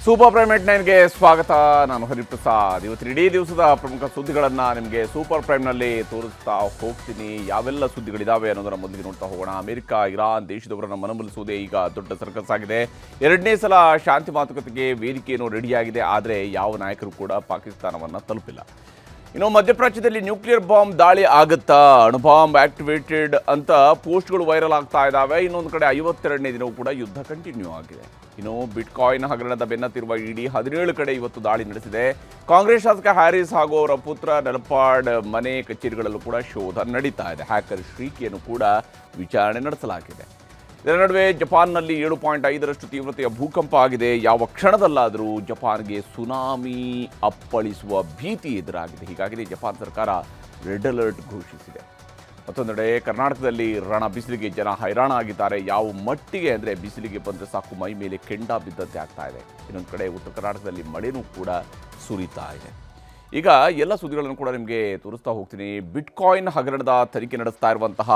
Super prime net 9ಗೆ ಸ್ವಾಗತ. ನಾನು ಹರಿಪ್ರಸಾದ್. ಇವತ್ತು ಇಡೀ ದಿವಸದ ಪ್ರಮುಖ ಸುದ್ದಿಗಳನ್ನು ನಿಮಗೆ ಸೂಪರ್ ಪ್ರೈಮ್ನಲ್ಲಿ ತೋರಿಸ್ತಾ ಹೋಗ್ತೀನಿ. ಯಾವೆಲ್ಲ ಸುದ್ದಿಗಳಿದ್ದಾವೆ ಅನ್ನೋದರ ಮೊದಲಿಗೆ ನೋಡ್ತಾ ಹೋಗೋಣ. ಅಮೆರಿಕ, ಇರಾನ್ ದೇಶದವರನ್ನು ಮನವೊಲಿಸುವುದೇ ಈಗ ದೊಡ್ಡ ಸರ್ಕಸ್ ಆಗಿದೆ. ಎರಡನೇ ಸಲ ಶಾಂತಿ ಮಾತುಕತೆಗೆ ವೇದಿಕೆಯನ್ನು ರೆಡಿಯಾಗಿದೆ. ಆದರೆ ಯಾವ ನಾಯಕರು ಕೂಡ ಪಾಕಿಸ್ತಾನವನ್ನು ತಲುಪಿಲ್ಲ. ಇನ್ನು ಮಧ್ಯಪ್ರಾಚ್ಯದಲ್ಲಿ ನ್ಯೂಕ್ಲಿಯರ್ ಬಾಂಬ್ ದಾಳಿ ಆಗುತ್ತಾ, ಅಣುಬಾಂಬ್ ಆಕ್ಟಿವೇಟೆಡ್ ಅಂತ ಪೋಸ್ಟ್ಗಳು ವೈರಲ್ ಆಗ್ತಾ ಇದ್ದಾವೆ. ಇನ್ನೊಂದು ಕಡೆ 52ನೇ ದಿನವೂ ಕೂಡ ಯುದ್ಧ ಕಂಟಿನ್ಯೂ ಆಗಿದೆ. ಇನ್ನು ಬಿಟ್ಕಾಯಿನ್ ಹಗರಣದ ಬೆನ್ನತ್ತಿರುವ ಇಡಿ 17 ಕಡೆ ಇವತ್ತು ದಾಳಿ ನಡೆಸಿದೆ. ಕಾಂಗ್ರೆಸ್ ಶಾಸಕ ಹ್ಯಾರಿಸ್ ಹಾಗೂ ಅವರ ಪುತ್ರ ನೆಲಪಾಡ್ ಮನೆ ಕಚೇರಿಗಳಲ್ಲೂ ಕೂಡ ಶೋಧ ನಡೀತಾ ಇದೆ. ಹ್ಯಾಕರ್ ಶ್ರೀಕಿಯನ್ನು ಕೂಡ ವಿಚಾರಣೆ ನಡೆಸಲಾಗಿದೆ. ಇದರ ನಡುವೆ ಜಪಾನ್ನಲ್ಲಿ 7.5ರಷ್ಟು ತೀವ್ರತೆಯ ಭೂಕಂಪ ಆಗಿದೆ. ಯಾವ ಕ್ಷಣದಲ್ಲಾದರೂ ಜಪಾನ್ಗೆ ಸುನಾಮಿ ಅಪ್ಪಳಿಸುವ ಭೀತಿ ಎದುರಾಗಿದೆ. ಹೀಗಾಗಿ ಜಪಾನ್ ಸರ್ಕಾರ ರೆಡ್ ಅಲರ್ಟ್ ಘೋಷಿಸಿದೆ. ಮತ್ತೊಂದೆಡೆ ಕರ್ನಾಟಕದಲ್ಲಿ ರಣ ಬಿಸಿಲಿಗೆ ಜನ ಹೈರಾಣ ಆಗಿದ್ದಾರೆ. ಯಾವ ಮಟ್ಟಿಗೆ ಅಂದರೆ ಬಿಸಿಲಿಗೆ ಬಂದರೆ ಸಾಕು ಮೈ ಮೇಲೆ ಕೆಂಡ ಬಿದ್ದಂತೆ ಆಗ್ತಾ ಇದೆ. ಇನ್ನೊಂದು ಕಡೆ ಉತ್ತರ ಕರ್ನಾಟಕದಲ್ಲಿ ಮಳೆನೂ ಕೂಡ ಸುರಿತಾ ಇದೆ. ಈಗ ಎಲ್ಲ ಸುದ್ದಿಗಳನ್ನು ಕೂಡ ನಿಮಗೆ ತೋರಿಸ್ತಾ ಹೋಗ್ತೀನಿ. ಬಿಟ್ಕಾಯಿನ್ ಹಗರಣದ ತನಿಖೆ ನಡೆಸ್ತಾ ಇರುವಂತಹ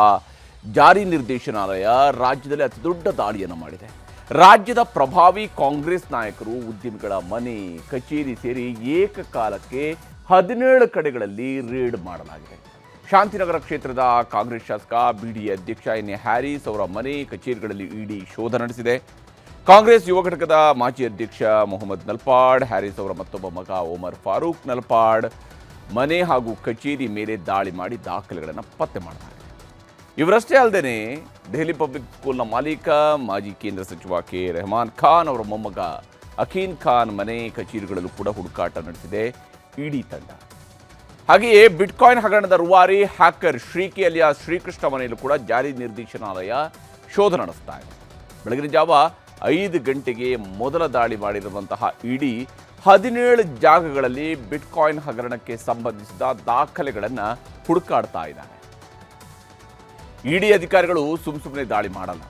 ಜಾರಿ ನಿರ್ದೇಶನಾಲಯ ರಾಜ್ಯದಲ್ಲಿ ಅತಿ ದೊಡ್ಡ ದಾಳಿಯನ್ನು ಮಾಡಿದೆ. ರಾಜ್ಯದ ಪ್ರಭಾವಿ ಕಾಂಗ್ರೆಸ್ ನಾಯಕರು, ಉದ್ಯಮಿಗಳ ಮನೆ ಕಚೇರಿ ಸೇರಿ ಏಕಕಾಲಕ್ಕೆ 17 ಕಡೆಗಳಲ್ಲಿ ರೇಡ್ ಮಾಡಲಾಗಿದೆ. ಶಾಂತಿನಗರ ಕ್ಷೇತ್ರದ ಕಾಂಗ್ರೆಸ್ ಶಾಸಕ ಬಿಡಿ ಅಧ್ಯಕ್ಷ ಎನ್ ಎ ಹ್ಯಾರಿಸ್ ಅವರ ಮನೆ ಕಚೇರಿಗಳಲ್ಲಿ ಇಡಿ ಶೋಧ ನಡೆಸಿದೆ. ಕಾಂಗ್ರೆಸ್ ಯುವ ಘಟಕದ ಮಾಜಿ ಅಧ್ಯಕ್ಷ ಮೊಹಮ್ಮದ್ ನಲ್ಪಾಡ್, ಹ್ಯಾರಿಸ್ ಅವರ ಮತ್ತೊಬ್ಬ ಮಗ ಒಮರ್ ಫಾರೂಕ್ ನಲ್ಪಾಡ್ ಮನೆ ಹಾಗೂ ಕಚೇರಿ ಮೇಲೆ ದಾಳಿ ಮಾಡಿ ದಾಖಲೆಗಳನ್ನು ಪತ್ತೆ ಮಾಡಲಾಗಿದೆ. ಇವರಷ್ಟೇ ಅಲ್ಲದೆ ದೆಹಲಿ ಪಬ್ಲಿಕ್ ಸ್ಕೂಲ್ನ ಮಾಲೀಕ ಮಾಜಿ ಕೇಂದ್ರ ಸಚಿವ ಕೆ ರೆಹಮಾನ್ ಖಾನ್ ಅವರ ಮೊಮ್ಮಗ ಅಖೀನ್ ಖಾನ್ ಮನೆ ಕಚೇರಿಗಳಲ್ಲೂ ಕೂಡ ಹುಡುಕಾಟ ನಡೆಸಿದೆ ಇಡಿ ತಂಡ. ಹಾಗೆಯೇ ಬಿಟ್ಕಾಯಿನ್ ಹಗರಣದ ರೂವಾರಿ ಹ್ಯಾಕರ್ ಶ್ರೀಕಿ ಅಲಿಯಾಸ್ ಶ್ರೀಕೃಷ್ಣ ಮನೆಯಲ್ಲೂ ಕೂಡ ಜಾರಿ ನಿರ್ದೇಶನಾಲಯ ಶೋಧ ನಡೆಸ್ತಾ ಇದೆ. ಬೆಳಗಿನ ಜಾವ 5 ಗಂಟೆಗೆ ಮೊದಲ ದಾಳಿ ಮಾಡಿರುವಂತಹ ಇಡಿ 17 ಜಾಗಗಳಲ್ಲಿ ಬಿಟ್ಕಾಯಿನ್ ಹಗರಣಕ್ಕೆ ಸಂಬಂಧಿಸಿದ ದಾಖಲೆಗಳನ್ನು ಹುಡುಕಾಡ್ತಾ ಇದ್ದಾರೆ. ಇಡಿ ಅಧಿಕಾರಿಗಳು ಸುಮ್ಮನೆ ದಾಳಿ ಮಾಡಲ್ಲ.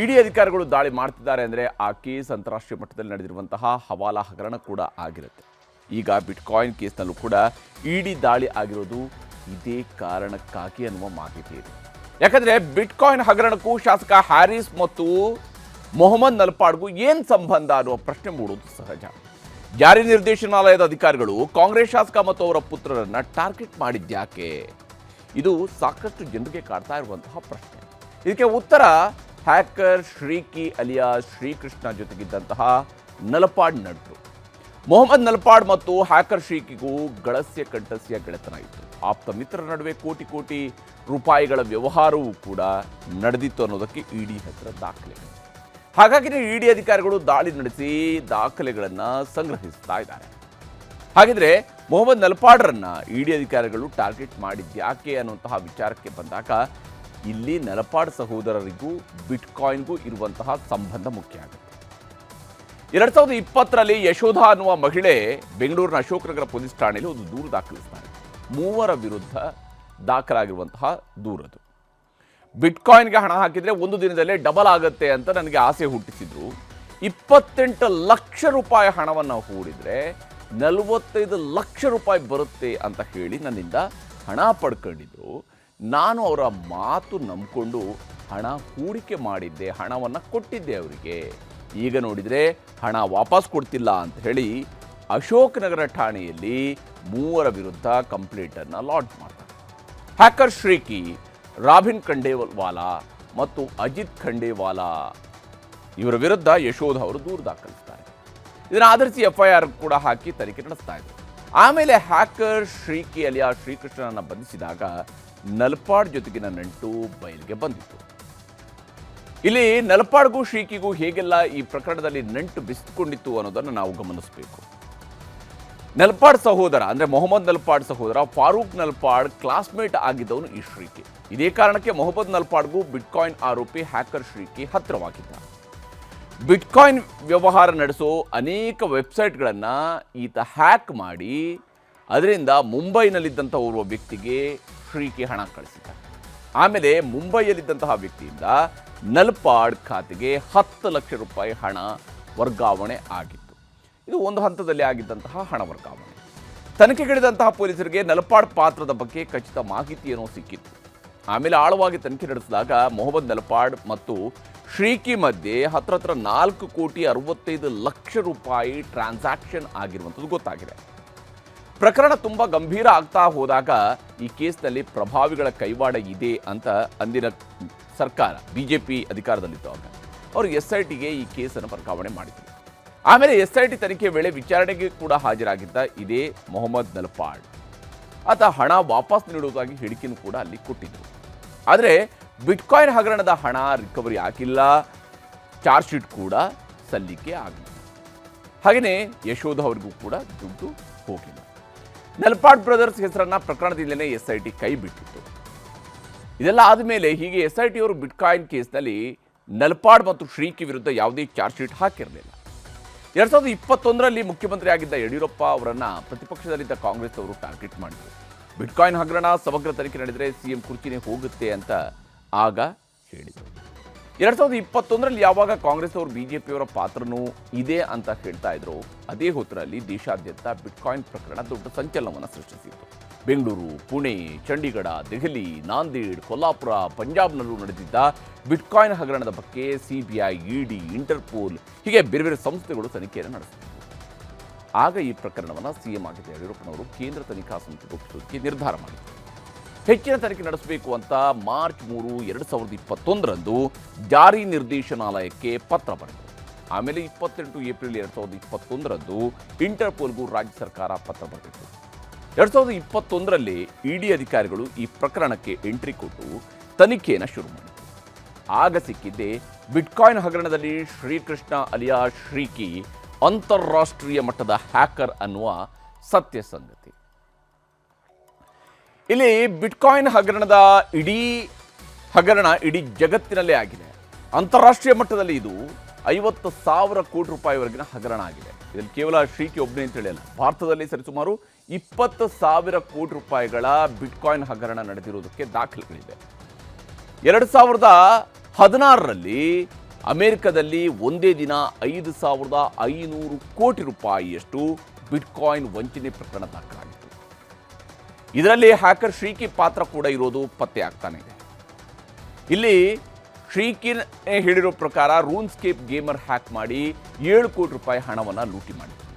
ಇಡಿ ಅಧಿಕಾರಿಗಳು ದಾಳಿ ಮಾಡ್ತಿದ್ದಾರೆ ಅಂದರೆ ಆ ಕೇಸ್ ಅಂತಾರಾಷ್ಟ್ರೀಯ ಮಟ್ಟದಲ್ಲಿ ನಡೆದಿರುವಂತಹ ಹವಾಲಾ ಹಗರಣ ಕೂಡ ಆಗಿರುತ್ತೆ. ಈಗ ಬಿಟ್ಕಾಯಿನ್ ಕೇಸ್ನಲ್ಲೂ ಕೂಡ ಇಡಿ ದಾಳಿ ಆಗಿರೋದು ಇದೇ ಕಾರಣಕ್ಕಾಗಿ ಅನ್ನುವ ಮಾಹಿತಿ ಇದೆ. ಯಾಕಂದರೆ ಬಿಟ್ಕಾಯಿನ್ ಹಗರಣಕ್ಕೂ ಶಾಸಕ ಹ್ಯಾರಿಸ್ ಮತ್ತು ಮೊಹಮ್ಮದ್ ನಲ್ಪಾಡ್ಗೂ ಏನು ಸಂಬಂಧ ಅನ್ನುವ ಪ್ರಶ್ನೆ ಮೂಡುವುದು ಸಹಜ. ಜಾರಿ ನಿರ್ದೇಶನಾಲಯದ ಅಧಿಕಾರಿಗಳು ಕಾಂಗ್ರೆಸ್ ಶಾಸಕ ಮತ್ತು ಅವರ ಪುತ್ರರನ್ನು ಟಾರ್ಗೆಟ್ ಮಾಡಿದ್ಯಾಕೆ? ಇದು ಸಾಕಷ್ಟು ಜನರಿಗೆ ಕಾಡ್ತಾ ಇರುವಂತಹ ಪ್ರಶ್ನೆ. ಇದಕ್ಕೆ ಉತ್ತರ ಹ್ಯಾಕರ್ ಶ್ರೀಕಿ ಅಲಿಯಾಸ್ ಶ್ರೀಕೃಷ್ಣ ಜೊತೆಗಿದ್ದಂತಹ ನಲ್ಪಾಡ್ ನಂಟು. ಮೊಹಮ್ಮದ್ ನಲ್ಪಾಡ್ ಮತ್ತು ಹ್ಯಾಕರ್ ಶ್ರೀಕಿಗೂ ಗಳಸ್ಯ ಕಂಠಸ್ಯ ಗೆಳೆತನ ಇತ್ತು. ಆಪ್ತ ಮಿತ್ರರ ನಡುವೆ ಕೋಟಿ ರೂಪಾಯಿಗಳ ವ್ಯವಹಾರವೂ ಕೂಡ ನಡೆದಿತ್ತು ಅನ್ನೋದಕ್ಕೆ ಇಡಿ ಹತ್ತಿರ ದಾಖಲೆಗಳು. ಹಾಗಾಗಿ ಇಡಿ ಅಧಿಕಾರಿಗಳು ದಾಳಿ ನಡೆಸಿ ದಾಖಲೆಗಳನ್ನು ಸಂಗ್ರಹಿಸ್ತಾ ಇದ್ದಾರೆ. ಹಾಗಿದ್ರೆ ಮೊಹಮ್ಮದ್ ನಲ್ಪಾಡ್ರನ್ನ ಇಡಿ ಅಧಿಕಾರಿಗಳು ಟಾರ್ಗೆಟ್ ಮಾಡಿದ್ಯಾಕೆ ಅನ್ನುವಂತಹ ವಿಚಾರಕ್ಕೆ ಬಂದಾಗ ಇಲ್ಲಿ ನಲ್ಪಾಡ್ ಸಹೋದರರಿಗೂ ಬಿಟ್ಕಾಯಿನ್ಗೂ ಇರುವಂತಹ ಸಂಬಂಧ ಮುಖ್ಯ ಆಗುತ್ತೆ. 2020ರಲ್ಲಿ ಯಶೋಧ ಅನ್ನುವ ಮಹಿಳೆ ಬೆಂಗಳೂರಿನ ಅಶೋಕನಗರ ಪೊಲೀಸ್ ಠಾಣೆಯಲ್ಲಿ ಒಂದು ದೂರು ದಾಖಲಿಸ್ತಾರೆ. 3 ವಿರುದ್ಧ ದಾಖಲಾಗಿರುವಂತಹ ದೂರದು. ಬಿಟ್ಕಾಯಿನ್ಗೆ ಹಣ ಹಾಕಿದರೆ ಒಂದು ದಿನದಲ್ಲೇ ಡಬಲ್ ಆಗುತ್ತೆ ಅಂತ ನನಗೆ ಆಸೆ ಹುಟ್ಟಿಸಿದ್ರು. 28 ಲಕ್ಷ ರೂಪಾಯಿ ಹಣವನ್ನು ಹೂಡಿದರೆ 45 ಲಕ್ಷ ರೂಪಾಯಿ ಬರುತ್ತೆ ಅಂತ ಹೇಳಿ ನನ್ನಿಂದ ಹಣ ಪಡ್ಕೊಂಡಿದ್ರು. ನಾನು ಅವರ ಮಾತು ನಂಬಿಕೊಂಡು ಹಣ ಹೂಡಿಕೆ ಮಾಡಿದ್ದೆ, ಹಣವನ್ನು ಕೊಟ್ಟಿದ್ದೆ ಅವರಿಗೆ. ಈಗ ನೋಡಿದರೆ ಹಣ ವಾಪಸ್ ಕೊಡ್ತಿಲ್ಲ ಅಂತ ಹೇಳಿ ಅಶೋಕನಗರ ಠಾಣೆಯಲ್ಲಿ 3 ವಿರುದ್ಧ ಕಂಪ್ಲೇಂಟನ್ನು ಲಾಂಚ್ ಮಾಡ್ತಾರೆ. ಹ್ಯಾಕರ್ ಶ್ರೀಕಿ, ರಾಬಿನ್ ಖಂಡೇವಾಲಾ ಮತ್ತು ಅಜಿತ್ ಖಂಡೇವಾಲಾ ಇವರ ವಿರುದ್ಧ ಯಶೋಧ ಅವರು ದೂರು ದಾಖಲಿಸ್ತಾರೆ. ಇದನ್ನು ಆಧರಿಸಿ FIR ಕೂಡ ಹಾಕಿ ತನಿಖೆ ನಡೆಸ್ತಾ ಇದ್ದಾರೆ. ಆಮೇಲೆ ಹ್ಯಾಕರ್ ಶ್ರೀಕಿ ಅಲಿಯಾಸ್ ಶ್ರೀಕೃಷ್ಣನನ್ನು ಬಂಧಿಸಿದಾಗ ನಲ್ಪಾಡ್ ಜೊತೆಗಿನ ನಂಟು ಬಯಲಿಗೆ ಬಂದಿತ್ತು. ಇಲ್ಲಿ ನಲ್ಪಾಡ್ಗೂ ಶ್ರೀಕಿಗೂ ಹೇಗೆಲ್ಲ ಈ ಪ್ರಕರಣದಲ್ಲಿ ನಂಟು ಬೆಸೆದುಕೊಂಡಿತ್ತು ಅನ್ನೋದನ್ನು ನಾವು ಗಮನಿಸಬೇಕು. ನಲ್ಪಾಡ್ ಸಹೋದರ ಅಂದರೆ ಮೊಹಮ್ಮದ್ ನಲ್ಪಾಡ್ ಸಹೋದರ ಫಾರೂಕ್ ನಲ್ಪಾಡ್ ಕ್ಲಾಸ್ಮೇಟ್ ಆಗಿದ್ದವನು ಈ ಶ್ರೀಕಿ. ಇದೇ ಕಾರಣಕ್ಕೆ ಮೊಹಮ್ಮದ್ ನಲ್ಪಾಡ್ಗೂ ಬಿಟ್ಕಾಯಿನ್ ಆರೋಪಿ ಹ್ಯಾಕರ್ ಶ್ರೀಕಿ ಹತ್ತಿರವಾಗಿದ್ದ. ಬಿಟ್ಕಾಯಿನ್ ವ್ಯವಹಾರ ನಡೆಸೋ ಅನೇಕ ವೆಬ್ಸೈಟ್ಗಳನ್ನು ಈತ ಹ್ಯಾಕ್ ಮಾಡಿ ಅದರಿಂದ ಮುಂಬೈನಲ್ಲಿದ್ದಂಥ ಓರ್ವ ವ್ಯಕ್ತಿಗೆ ಶ್ರೀಕಿ ಹಣ ಕಳಿಸಿದ. ಆಮೇಲೆ ಮುಂಬೈಯಲ್ಲಿದ್ದಂತಹ ವ್ಯಕ್ತಿಯಿಂದ ನಲ್ಪಾಡ್ ಖಾತೆಗೆ 10 ಲಕ್ಷ ರೂಪಾಯಿ ಹಣ ವರ್ಗಾವಣೆ ಆಗಿತ್ತು. ಇದು ಒಂದು ಹಂತದಲ್ಲಿ ಆಗಿದ್ದಂತಹ ಹಣ ವರ್ಗಾವಣೆ. ತನಿಖೆಗಿಳಿದಂತಹ ಪೊಲೀಸರಿಗೆ ನಲ್ಪಾಡ್ ಪಾತ್ರದ ಬಗ್ಗೆ ಖಚಿತ ಮಾಹಿತಿಯೇನೋ ಸಿಕ್ಕಿತ್ತು. ಆಮೇಲೆ ಆಳವಾಗಿ ತನಿಖೆ ನಡೆಸಿದಾಗ ಮೊಹಮ್ಮದ್ ನಲ್ಪಾಡ್ ಮತ್ತು ಶ್ರೀಕಿ ಮಧ್ಯೆ ಹತ್ರ 4,65,00,000 ರೂಪಾಯಿ ಟ್ರಾನ್ಸಾಕ್ಷನ್ ಆಗಿರುವಂಥದ್ದು ಗೊತ್ತಾಗಿದೆ. ಪ್ರಕರಣ ತುಂಬ ಗಂಭೀರ ಆಗ್ತಾ ಹೋದಾಗ ಈ ಕೇಸ್ನಲ್ಲಿ ಪ್ರಭಾವಿಗಳ ಕೈವಾಡ ಇದೆ ಅಂತ ಅಂದಿನ ಸರ್ಕಾರ ಬಿಜೆಪಿ ಅಧಿಕಾರದಲ್ಲಿದ್ದಾಗ ಅವರು SITಗೆ ಈ ಕೇಸನ್ನು ವರ್ಗಾವಣೆ ಮಾಡಿದರು. ಆಮೇಲೆ SIT ತನಿಖೆ ವೇಳೆ ವಿಚಾರಣೆಗೆ ಕೂಡ ಹಾಜರಾಗಿದ್ದ ಇದೇ ಮೊಹಮ್ಮದ್ ನಲ್ಪಾಡ್ ಆತ ಹಣ ವಾಪಸ್ ನೀಡುವುದಾಗಿ ಹೇಳಿಕೆಯನ್ನು ಕೂಡ ಅಲ್ಲಿ ಕೊಟ್ಟಿದ್ದರು. ಆದರೆ ಬಿಟ್ಕಾಯಿನ್ ಹಗರಣದ ಹಣ ರಿಕವರಿ ಆಗಿಲ್ಲ, ಚಾರ್ಜ್ ಶೀಟ್ ಕೂಡ ಸಲ್ಲಿಕೆ ಆಗಿಲ್ಲ. ಹಾಗೆಯೇ ಯಶೋಧ ಅವರಿಗೂ ಕೂಡ ದುಡ್ಡು ಹೋಗಿಲ್ಲ. ನಲ್ಪಾಡ್ ಬ್ರದರ್ಸ್ ಹೆಸರನ್ನ ಪ್ರಕರಣದಿಂದಲೇ SIT ಕೈ ಬಿಟ್ಟಿತ್ತು. ಇದೆಲ್ಲ ಆದಮೇಲೆ ಹೀಗೆ SIT ಅವರು ಬಿಟ್ಕಾಯಿನ್ ಕೇಸ್ನಲ್ಲಿ ನಲ್ಪಾಡ್ ಮತ್ತು ಶ್ರೀಕಿ ವಿರುದ್ಧ ಯಾವುದೇ ಚಾರ್ಜ್ ಶೀಟ್ ಹಾಕಿರಲಿಲ್ಲ. 2021ರಲ್ಲಿ ಮುಖ್ಯಮಂತ್ರಿ ಆಗಿದ್ದ ಯಡಿಯೂರಪ್ಪ ಅವರನ್ನ ಪ್ರತಿಪಕ್ಷದಲ್ಲಿದ್ದ ಕಾಂಗ್ರೆಸ್ ಅವರು ಟಾರ್ಗೆಟ್ ಮಾಡಿದರು. ಬಿಟ್ಕಾಯಿನ್ ಹಗರಣ ಸಮಗ್ರ ತನಿಖೆ ನಡೆದರೆ CM ಕುರ್ಚಿನೇ ಹೋಗುತ್ತೆ ಅಂತ ಆಗ ಹೇಳಿದರು. 2021ರಲ್ಲಿ ಯಾವಾಗ ಕಾಂಗ್ರೆಸ್ ಅವರು ಬಿಜೆಪಿಯವರ ಪಾತ್ರನೂ ಇದೆ ಅಂತ ಹೇಳ್ತಾ ಇದ್ರು, ಅದೇ ಹೊತ್ತರಲ್ಲಿ ದೇಶಾದ್ಯಂತ ಬಿಟ್ಕಾಯಿನ್ ಪ್ರಕರಣ ದೊಡ್ಡ ಸಂಚಲನವನ್ನು ಸೃಷ್ಟಿಸಿತ್ತು. ಬೆಂಗಳೂರು, ಪುಣೆ, ಚಂಡೀಗಢ, ದೆಹಲಿ, ನಾಂದೇಡ್, ಕೊಲ್ಲಾಪುರ, ಪಂಜಾಬ್ನಲ್ಲೂ ನಡೆದಿದ್ದ ಬಿಟ್ಕಾಯಿನ್ ಹಗರಣದ ಬಗ್ಗೆ CBI, ED, ಇಂಟರ್ಪೋಲ್ ಹೀಗೆ ಬೇರೆ ಬೇರೆ ಸಂಸ್ಥೆಗಳು ತನಿಖೆಯನ್ನು ನಡೆಸಿದರು. ಆಗ ಈ ಪ್ರಕರಣವನ್ನು CM ಆಗಿದ್ದ ಯಡಿಯೂರಪ್ಪನವರು ಕೇಂದ್ರ ತನಿಖಾ ಸಮಿತಿಗೆ ಒಪ್ಪಿಸೋದಕ್ಕೆ ನಿರ್ಧಾರ ಮಾಡಿದರು. ಹೆಚ್ಚಿನ ತನಿಖೆ ನಡೆಸಬೇಕು ಅಂತ ಮಾರ್ಚ್ 3, 2021ರಂದು ಜಾರಿ ನಿರ್ದೇಶನಾಲಯಕ್ಕೆ ಪತ್ರ ಬರೆದರು. ಆಮೇಲೆ 28 ಏಪ್ರಿಲ್ 2021ರಂದು ಇಂಟರ್ಪೋಲ್ಗೂ ರಾಜ್ಯ ಸರ್ಕಾರ ಪತ್ರ ಬರೆದಿತ್ತು. 2021ರಲ್ಲಿ ED ಅಧಿಕಾರಿಗಳು ಈ ಪ್ರಕರಣಕ್ಕೆ ಎಂಟ್ರಿ ಕೊಟ್ಟು ತನಿಖೆಯನ್ನು ಶುರು ಮಾಡಿದರು. ಆಗ ಸಿಕ್ಕಿದ್ದೇ ಬಿಟ್ಕಾಯಿನ್ ಹಗರಣದಲ್ಲಿ ಶ್ರೀಕೃಷ್ಣ ಅಲಿಯಾಸ್ ಶ್ರೀಕಿ ಅಂತಾರಾಷ್ಟ್ರೀಯ ಮಟ್ಟದ ಹ್ಯಾಕರ್ ಅನ್ನುವ ಸತ್ಯ ಸಂಗತಿ. ಇಲ್ಲಿ ಬಿಟ್ಕಾಯಿನ್ ಹಗರಣದ ಹಗರಣ ಇಡೀ ಜಗತ್ತಿನಲ್ಲೇ ಆಗಿದೆ. ಅಂತಾರಾಷ್ಟ್ರೀಯ ಮಟ್ಟದಲ್ಲಿ ಇದು 50,000 ಕೋಟಿ ರೂಪಾಯಿವರೆಗಿನ ಹಗರಣ ಆಗಿದೆ. ಇದರಲ್ಲಿ ಕೇವಲ ಶ್ರೀಕಿ ಒಬ್ಬನೇ ಅಂತ ಹೇಳಲ್ಲ, ಭಾರತದಲ್ಲಿ ಸರಿಸುಮಾರು 20,000 ಕೋಟಿ ರೂಪಾಯಿಗಳ ಬಿಟ್ಕಾಯಿನ್ ಹಗರಣ ನಡೆದಿರುವುದಕ್ಕೆ ದಾಖಲೆಗಳಿವೆ. 2016ರಲ್ಲಿ ಅಮೆರಿಕದಲ್ಲಿ ಒಂದೇ ದಿನ 5,500 ಕೋಟಿ ರೂಪಾಯಿಯಷ್ಟು ಬಿಟ್ಕಾಯಿನ್ ವಂಚನೆ ಪ್ರಕರಣ ದಾಖಲಾಗಿತ್ತು. ಇದರಲ್ಲಿ ಹ್ಯಾಕರ್ ಶ್ರೀಕಿ ಪಾತ್ರ ಕೂಡ ಇರೋದು ಪತ್ತೆ ಆಗ್ತಾನೆ ಇದೆ. ಇಲ್ಲಿ ಶ್ರೀಕಿ ಹೇಳಿರೋ ಪ್ರಕಾರ ರೂನ್ಸ್ಕೇಪ್ ಗೇಮರ್ ಹ್ಯಾಕ್ ಮಾಡಿ 7 ಕೋಟಿ ರೂಪಾಯಿ ಹಣವನ್ನು ಲೂಟಿ ಮಾಡಿದ್ದಾರೆ.